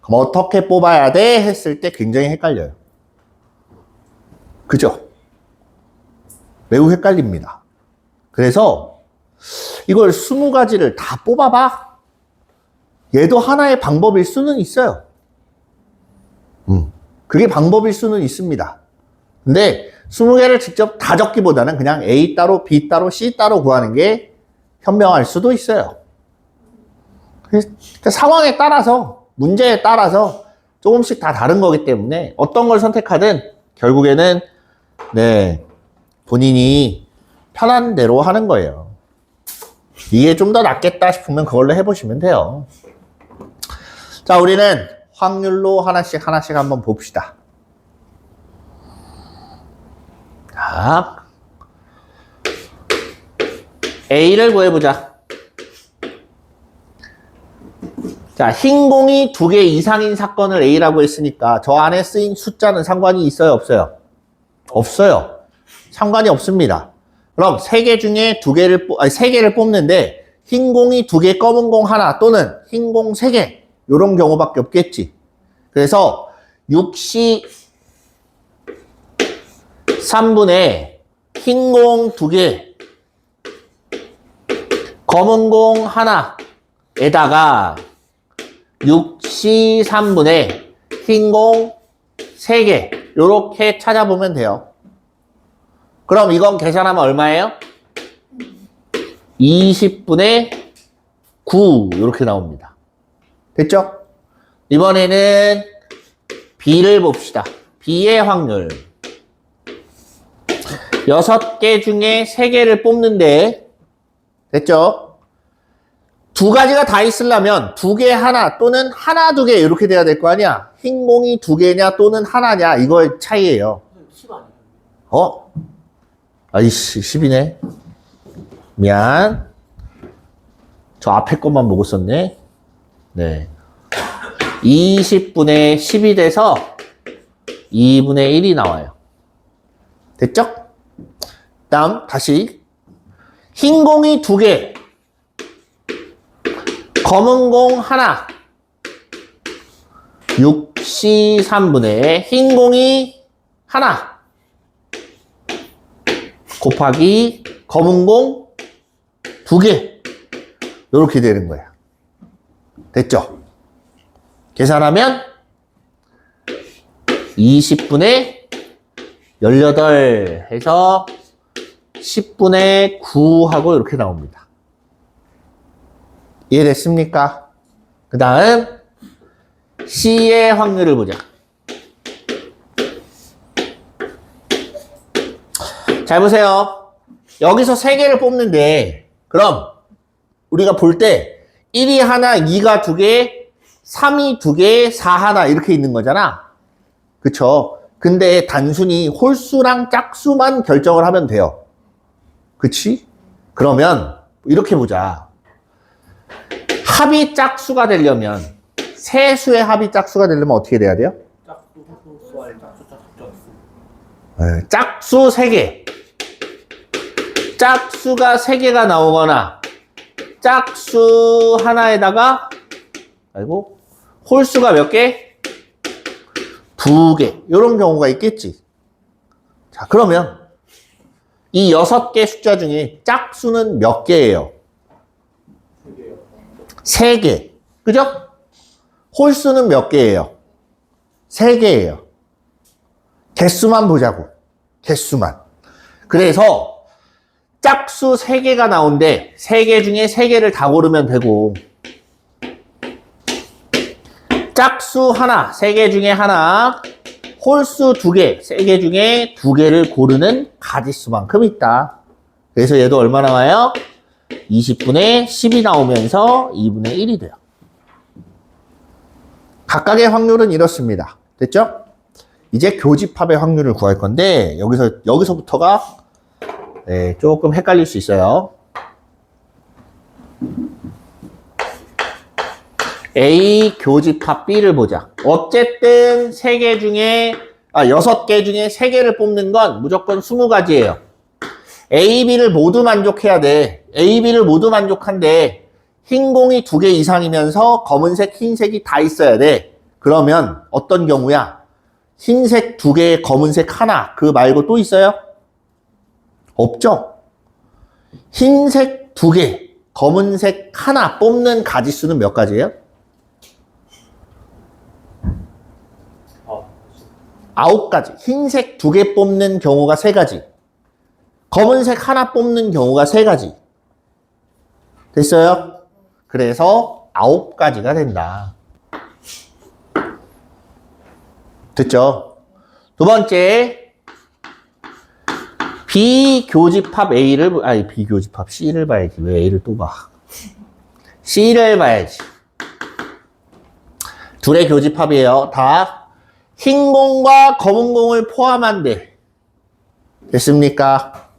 그럼 어떻게 뽑아야 돼? 했을 때 굉장히 헷갈려요. 그죠? 매우 헷갈립니다. 그래서 이걸 20가지를 다 뽑아봐? 얘도 하나의 방법일 수는 있어요. 그게 방법일 수는 있습니다. 근데 20개를 직접 다 적기보다는 그냥 A 따로, B 따로, C 따로 구하는 게 현명할 수도 있어요. 그러니까 상황에 따라서, 문제에 따라서 조금씩 다 다른 거기 때문에 어떤 걸 선택하든 결국에는 네, 본인이 편한 대로 하는 거예요. 이게 좀 더 낫겠다 싶으면 그걸로 해보시면 돼요. 자, 우리는 확률로 하나씩 한번 봅시다. 자, A를 구해보자. 자, 흰 공이 2개 이상인 사건을 A라고 했으니까 저 안에 쓰인 숫자는 상관이 있어요, 없어요? 없어요. 상관이 없습니다. 그럼 3개 중에 3개를 뽑는데 흰 공이 2개, 검은 공 하나 또는 흰 공 3개 이런 경우밖에 없겠지. 그래서 63분의 흰 공 2개, 검은 공 하나에다가 63분의 흰 공 3개 이렇게 찾아보면 돼요. 그럼 이건 계산하면 얼마예요? 20분의 9 이렇게 나옵니다. 됐죠? 이번에는 B를 봅시다. B의 확률 6개 중에 3개를 뽑는데 됐죠? 2가지가 다 있으려면 2개 하나 또는 하나 2개 이렇게 돼야 될 거 아니야. 흰 공이 2개냐 또는 하나냐 이거의 차이예요. 10 아니에요? 아이씨 10이네. 미안. 저 앞에 것만 보고 썼네. 네. 20분의 10이 돼서 2분의 1이 나와요. 됐죠? 다음 다시 흰 공이 2개, 검은 공 하나, 63분의 흰 공이 하나 곱하기 검은 공 2개 이렇게 되는 거야. 됐죠? 계산하면 20분의 18 해서 10분의 9 하고 이렇게 나옵니다. 이해됐습니까? 그 다음 C의 확률을 보자. 잘 보세요. 여기서 3개를 뽑는데 그럼 우리가 볼 때 1이 하나, 2가 2개, 3이 2개, 4 하나 이렇게 있는 거잖아. 그쵸? 근데 단순히 홀수랑 짝수만 결정을 하면 돼요. 그치? 그러면 이렇게 보자. 합이 짝수가 되려면 세 수의 합이 짝수가 되려면 어떻게 돼야 돼요? 짝수 3개. 짝수가 3개가 나오거나 짝수 하나에다가 홀수가 몇 개? 2개. 이런 경우가 있겠지. 자, 그러면 이 6개 숫자 중에 짝수는 몇 개예요? 3개. 그죠? 홀수는 몇 개예요? 3개예요. 개수만 보자고. 개수만. 그래서 짝수 3개가 나온데 3개 중에 3개를 다 고르면 되고 짝수 하나, 3개 중에 하나, 홀수 2개, 3개 중에 2개를 고르는 가지수만큼 있다. 그래서 얘도 얼마 나와요? 20분의 10이 나오면서 2분의 1이 돼요. 각각의 확률은 이렇습니다. 됐죠? 이제 교집합의 확률을 구할 건데 여기서부터가 네, 조금 헷갈릴 수 있어요. A 교집합 B를 보자. 어쨌든 6개 중에 3개를 뽑는 건 무조건 20가지예요. A, B를 모두 만족해야 돼. A, B를 모두 만족한데 흰 공이 2개 이상이면서 검은색, 흰색이 다 있어야 돼. 그러면 어떤 경우야? 흰색 2개에 검은색 하나, 그 말고 또 있어요? 없죠? 흰색 2개, 검은색 하나 뽑는 가지수는 몇 가지예요? 9가지. 흰색 2개 뽑는 경우가 3가지. 검은색 하나 뽑는 경우가 3가지. 됐어요? 그래서 9가지가 된다. 됐죠? 두 번째, B교집합 B교집합 C를 봐야지. 왜 A를 또 봐? C를 봐야지. 둘의 교집합이에요. 다 흰 공과 검은 공을 포함한대. 됐습니까?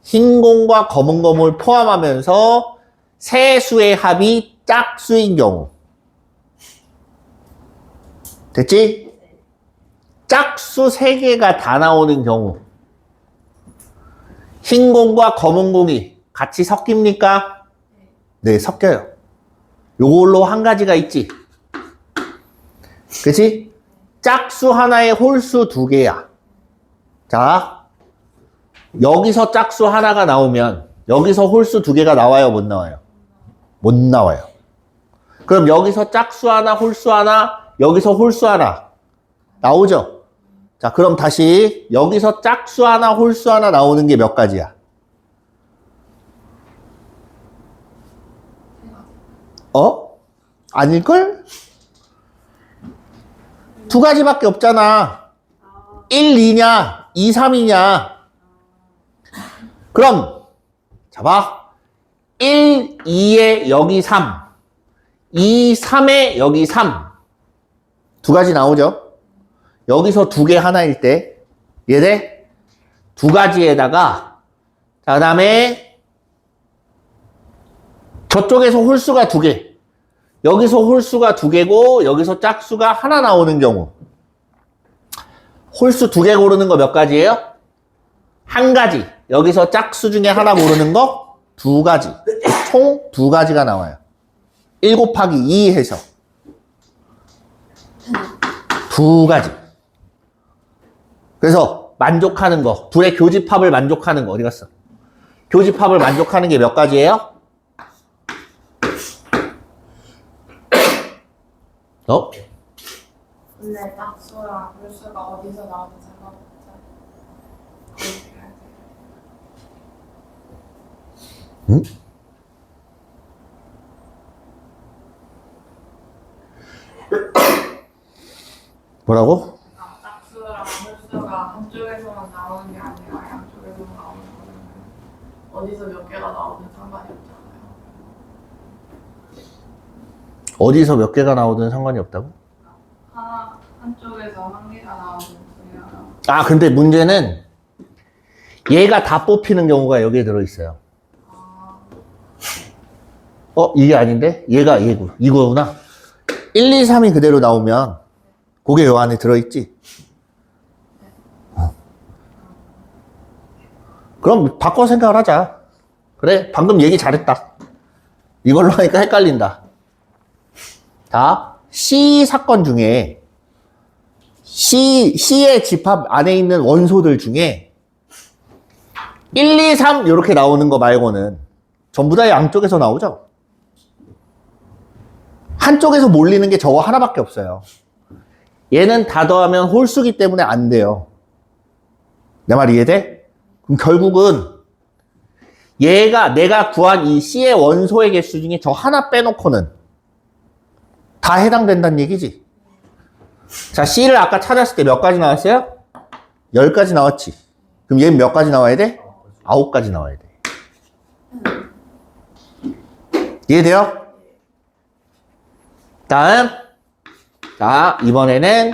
흰 공과 검은 공을 포함하면서 세 수의 합이 짝수인 경우. 됐지? 짝수 3개가 다 나오는 경우. 흰 공과 검은 공이 같이 섞입니까? 네, 섞여요. 요걸로 한 가지가 있지. 그치? 짝수 하나에 홀수 2개야. 자, 여기서 짝수 하나가 나오면 여기서 홀수 2개가 나와요, 못 나와요? 못 나와요. 그럼 여기서 짝수 하나, 홀수 하나, 여기서 홀수 하나 나오죠? 자, 그럼 다시 여기서 짝수 하나, 홀수 하나 나오는 게 몇 가지야? 아닐걸? 2가지밖에 없잖아. 1, 2냐, 2, 3이냐. 그럼, 잡아. 1, 2에 여기 3. 2, 3에 여기 3. 2가지 나오죠? 여기서 2개 하나일 때, 이해돼? 2가지에다가, 자, 그 다음에, 저쪽에서 홀수가 2개. 여기서 홀수가 2개고 여기서 짝수가 하나 나오는 경우. 홀수 2개 고르는 거 몇 가지예요? 1가지. 여기서 짝수 중에 하나 고르는 거 2가지. 총 2가지가 나와요. 1 곱하기 2 해서 2가지. 그래서 만족하는 거, 둘의 교집합을 만족하는 거 어디 갔어? 교집합을 만족하는 게 몇 가지예요? 근데 짝수랑 홀수가 어디서 나오든 상관없죠. 그렇게 해야 돼요. 응? 뭐라고? 짝수랑 홀수가 한쪽에서만 나오는 게 아니라 양쪽에서 나오는 거는 어디서 몇 개가 나오든 상관이 없잖아요. 어디서 몇 개가 나오든 상관이 없다고? 한쪽에서 한 개가 나오든 두 개가 나오든. 아, 근데 문제는 얘가 다 뽑히는 경우가 여기에 들어있어요. 이게 아닌데? 얘가 얘고, 이거구나. 1, 2, 3이 그대로 나오면 그게 요 안에 들어있지? 그럼 바꿔 생각을 하자. 그래, 방금 얘기 잘했다. 이걸로 하니까 헷갈린다. 자, C 사건 중에 C의 집합 안에 있는 원소들 중에 1, 2, 3 이렇게 나오는 거 말고는 전부 다 양쪽에서 나오죠? 한쪽에서 몰리는 게 저거 하나밖에 없어요. 얘는 다 더하면 홀수기 때문에 안 돼요. 내 말 이해돼? 그럼 결국은 얘가 내가 구한 이 C의 원소의 개수 중에 저 하나 빼놓고는 다 해당된다는 얘기지. 자, C를 아까 찾았을 때 몇 가지 나왔어요? 10가지 나왔지. 그럼 얘는 몇 가지 나와야 돼? 9가지 나와야 돼. 이해돼요? 다음. 자, 이번에는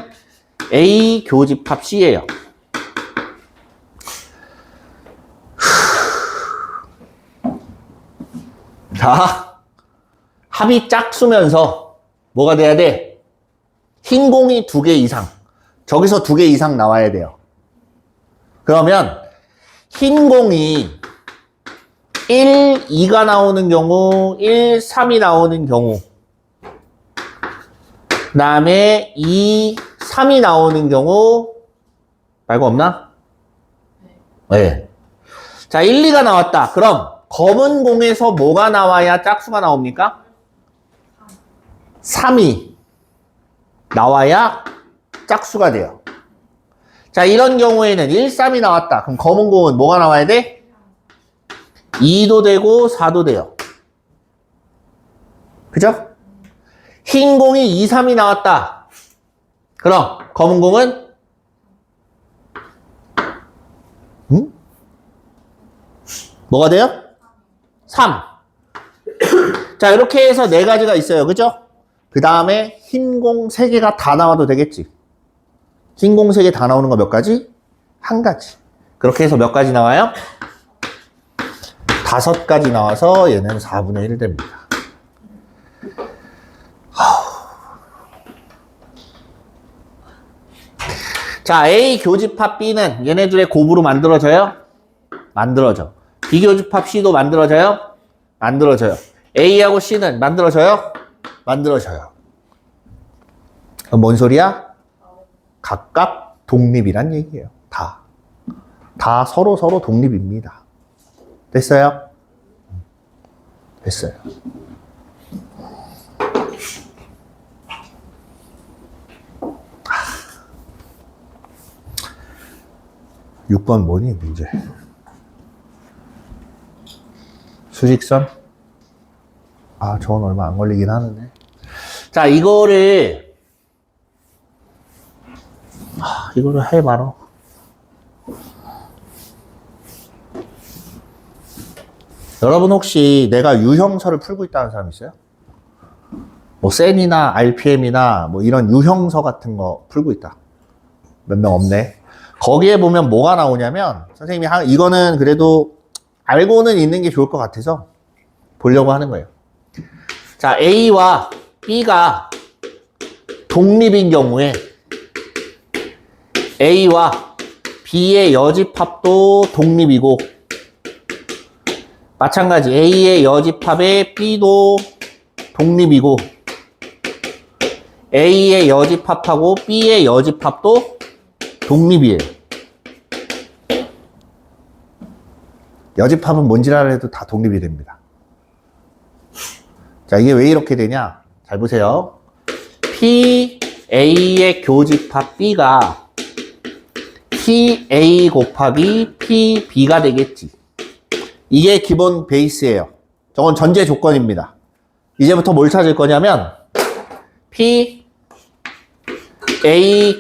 A 교집합 C예요. 자, 합이 짝수면서 뭐가 돼야 돼? 흰 공이 2개 이상. 저기서 2개 이상 나와야 돼요. 그러면 흰 공이 1, 2가 나오는 경우, 1, 3이 나오는 경우, 그 다음에 2, 3이 나오는 경우 말고 없나? 네. 자, 1, 2가 나왔다. 그럼 검은 공에서 뭐가 나와야 짝수가 나옵니까? 3이 나와야 짝수가 돼요. 자, 이런 경우에는 1, 3이 나왔다. 그럼 검은 공은 뭐가 나와야 돼? 2도 되고 4도 돼요. 그죠? 흰 공이 2, 3이 나왔다. 그럼 검은 공은 뭐가 돼요? 3. 자, 이렇게 해서 4가지가 있어요. 그죠? 그 다음에 흰 공 3개가 다 나와도 되겠지. 흰 공 3개 다 나오는 거 몇 가지? 1가지. 그렇게 해서 몇 가지 나와요? 5가지 나와서 얘는 4분의 1 됩니다. 자, A 교집합 B는 얘네들의 곱으로 만들어져요? 만들어져. B 교집합 C도 만들어져요? 만들어져요. A하고 C는 만들어져요? 만들어져요. 그럼 뭔 소리야? 각각 독립이란 얘기예요. 다 서로 독립입니다. 됐어요? 됐어요. 아. 6번 뭐니, 문제? 수직선? 아, 저건 얼마 안 걸리긴 하는데. 자, 이거를 해 말어. 여러분 혹시 내가 유형서를 풀고 있다는 사람 있어요? 뭐 센이나 RPM이나 뭐 이런 유형서 같은 거 풀고 있다. 몇 명 없네. 거기에 보면 뭐가 나오냐면 선생님이 이거는 그래도 알고는 있는 게 좋을 것 같아서 보려고 하는 거예요. 자, A와 B가 독립인 경우에 A와 B의 여집합도 독립이고 마찬가지 A의 여집합에 B도 독립이고 A의 여집합하고 B의 여집합도 독립이에요. 여집합은 뭔지라 해도 다 독립이 됩니다. 자, 이게 왜 이렇게 되냐? 잘 보세요. PA의 교집합 B가 PA 곱하기 PB가 되겠지. 이게 기본 베이스예요. 저건 전제 조건입니다. 이제부터 뭘 찾을 거냐면 PA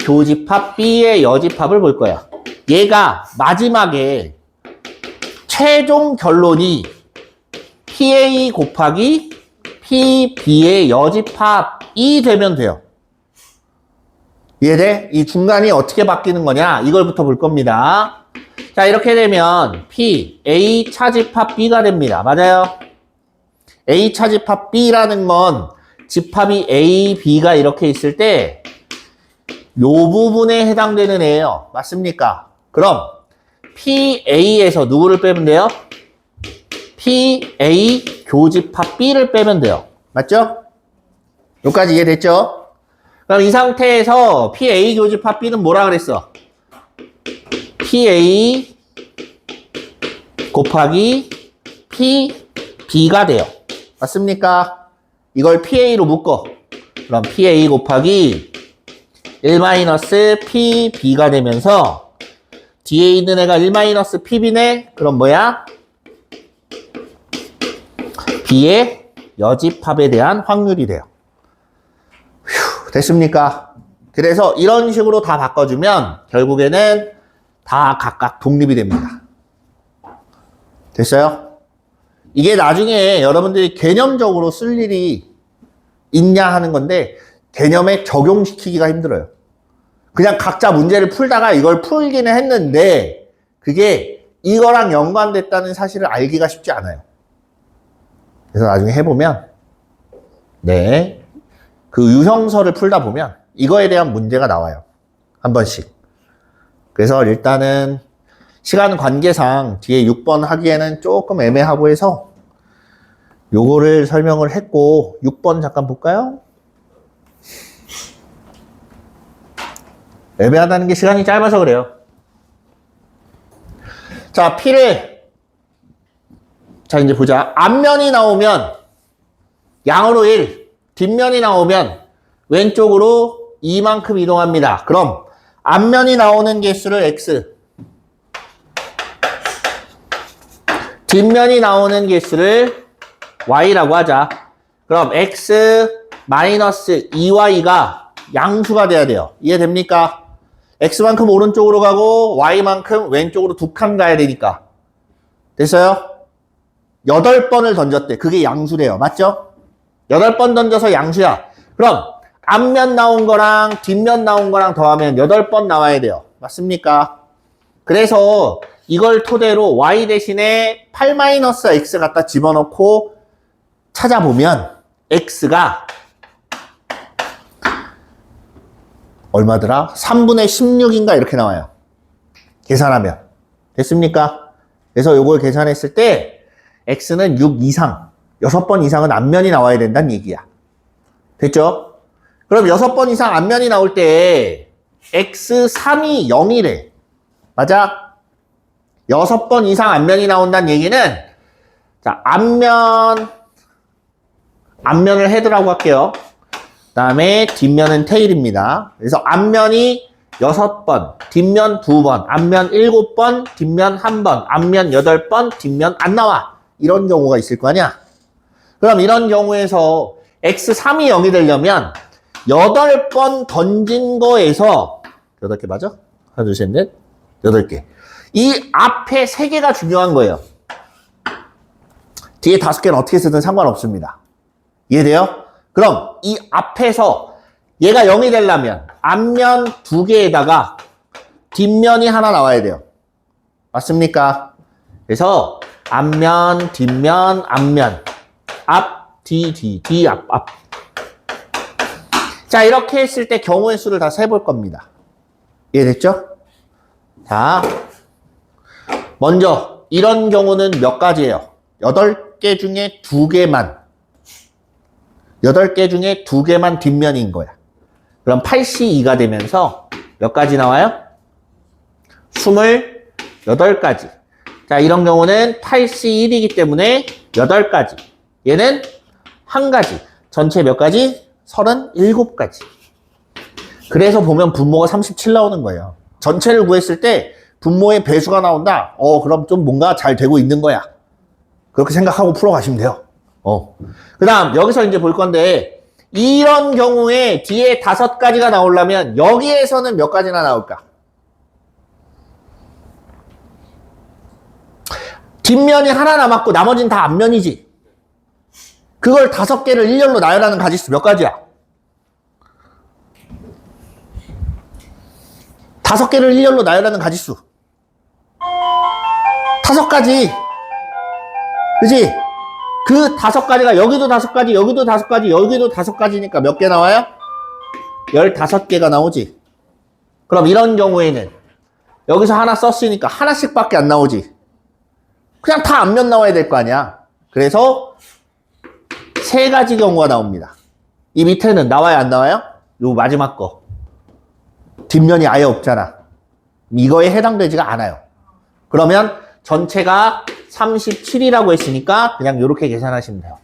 교집합 B의 여집합을 볼 거야. 얘가 마지막에 최종 결론이 PA 곱하기 PB의 여집합이 되면 돼요. 이해돼? 이 중간이 어떻게 바뀌는 거냐? 이걸부터 볼 겁니다. 자, 이렇게 되면 A 차집합 B가 됩니다. 맞아요? A 차집합 B라는 건 집합이 A, B가 이렇게 있을 때 요 부분에 해당되는 애예요. 맞습니까? 그럼 PA에서 누구를 빼면 돼요? PA 교집합 B를 빼면 돼요. 맞죠? 여기까지 이해됐죠? 그럼 이 상태에서 PA 교집합 B는 뭐라 그랬어? PA 곱하기 PB가 돼요. 맞습니까? 이걸 PA로 묶어. 그럼 PA 곱하기 1-PB가 되면서 뒤에 있는 애가 1-PB네? 그럼 뭐야? B의 여집합에 대한 확률이 돼요. 휴, 됐습니까? 그래서 이런 식으로 다 바꿔주면 결국에는 다 각각 독립이 됩니다. 됐어요? 이게 나중에 여러분들이 개념적으로 쓸 일이 있냐 하는 건데 개념에 적용시키기가 힘들어요. 그냥 각자 문제를 풀다가 이걸 풀기는 했는데 그게 이거랑 연관됐다는 사실을 알기가 쉽지 않아요. 그래서 나중에 해보면, 네. 그 유형설을 풀다 보면 이거에 대한 문제가 나와요. 한 번씩. 그래서 일단은 시간 관계상 뒤에 6번 하기에는 조금 애매하고 해서 요거를 설명을 했고, 6번 잠깐 볼까요? 애매하다는 게 시간이 짧아서 그래요. 자, 자, 이제 보자. 앞면이 나오면 양으로 1, 뒷면이 나오면 왼쪽으로 2만큼 이동합니다. 그럼 앞면이 나오는 개수를 x, 뒷면이 나오는 개수를 y라고 하자. 그럼 x 마이너스 2y가 양수가 돼야 돼요. 이해됩니까? x만큼 오른쪽으로 가고 y만큼 왼쪽으로 2칸 가야 되니까. 됐어요? 8번을 던졌대. 그게 양수래요. 맞죠? 8번 던져서 양수야. 그럼 앞면 나온 거랑 뒷면 나온 거랑 더하면 8번 나와야 돼요. 맞습니까? 그래서 이걸 토대로 y 대신에 8-x 갖다 집어넣고 찾아보면 x가 얼마더라? 3분의 16인가 이렇게 나와요. 계산하면. 됐습니까? 그래서 이걸 계산했을 때 x는 6 이상, 6번 이상은 앞면이 나와야 된다는 얘기야. 됐죠? 그럼 6번 이상 앞면이 나올 때 x3이 0이래. 맞아? 6번 이상 앞면이 나온다는 얘기는, 자, 앞면을 헤드라고 할게요. 그 다음에 뒷면은 테일입니다. 그래서 앞면이 6번, 뒷면 2번, 앞면 7번, 뒷면 1번, 앞면 8번, 뒷면 안 나와. 이런 경우가 있을 거 아니야? 그럼 이런 경우에서 x3이 0이 되려면 8번 던진 거에서 8개 맞아? 하나, 둘, 셋, 넷, 8개. 이 앞에 3개가 중요한 거예요. 뒤에 5개는 어떻게 쓰든 상관없습니다. 이해돼요? 그럼 이 앞에서 얘가 0이 되려면 앞면 2개에다가 뒷면이 하나 나와야 돼요. 맞습니까? 그래서 앞면, 뒷면, 앞면, 앞, 뒤, 앞. 자, 이렇게 했을 때 경우의 수를 다 세볼 겁니다. 이해됐죠? 자, 먼저 이런 경우는 몇 가지예요? 8개 중에 2개만. 8개 중에 2개만 뒷면인 거야. 그럼 8C2가 되면서 몇 가지 나와요? 28가지. 자, 이런 경우는 8C1이기 때문에 8가지. 얘는 1가지. 전체 몇 가지? 37가지. 그래서 보면 분모가 37 나오는 거예요. 전체를 구했을 때 분모의 배수가 나온다? 그럼 좀 뭔가 잘 되고 있는 거야. 그렇게 생각하고 풀어가시면 돼요. 그 다음, 여기서 이제 볼 건데, 이런 경우에 뒤에 5가지가 나오려면 여기에서는 몇 가지나 나올까? 뒷면이 하나 남았고 나머지는 다 앞면이지. 그걸 5개를 일렬로 나열하는 가지수 몇 가지야? 5개를 일렬로 나열하는 가지수 5가지. 그지? 그 5가지가 여기도 5가지, 여기도 5가지, 여기도 5가지니까 몇 개 나와요? 15개가 나오지. 그럼 이런 경우에는 여기서 하나 썼으니까 하나씩밖에 안 나오지. 그냥 다 앞면 나와야 될 거 아니야. 그래서 3가지 경우가 나옵니다. 이 밑에는 나와요, 안 나와요? 요 마지막 거. 뒷면이 아예 없잖아. 이거에 해당되지가 않아요. 그러면 전체가 37이라고 했으니까 그냥 이렇게 계산하시면 돼요.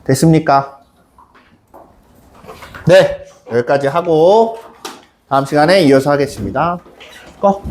됐습니까? 네, 여기까지 하고 다음 시간에 이어서 하겠습니다. 꺼.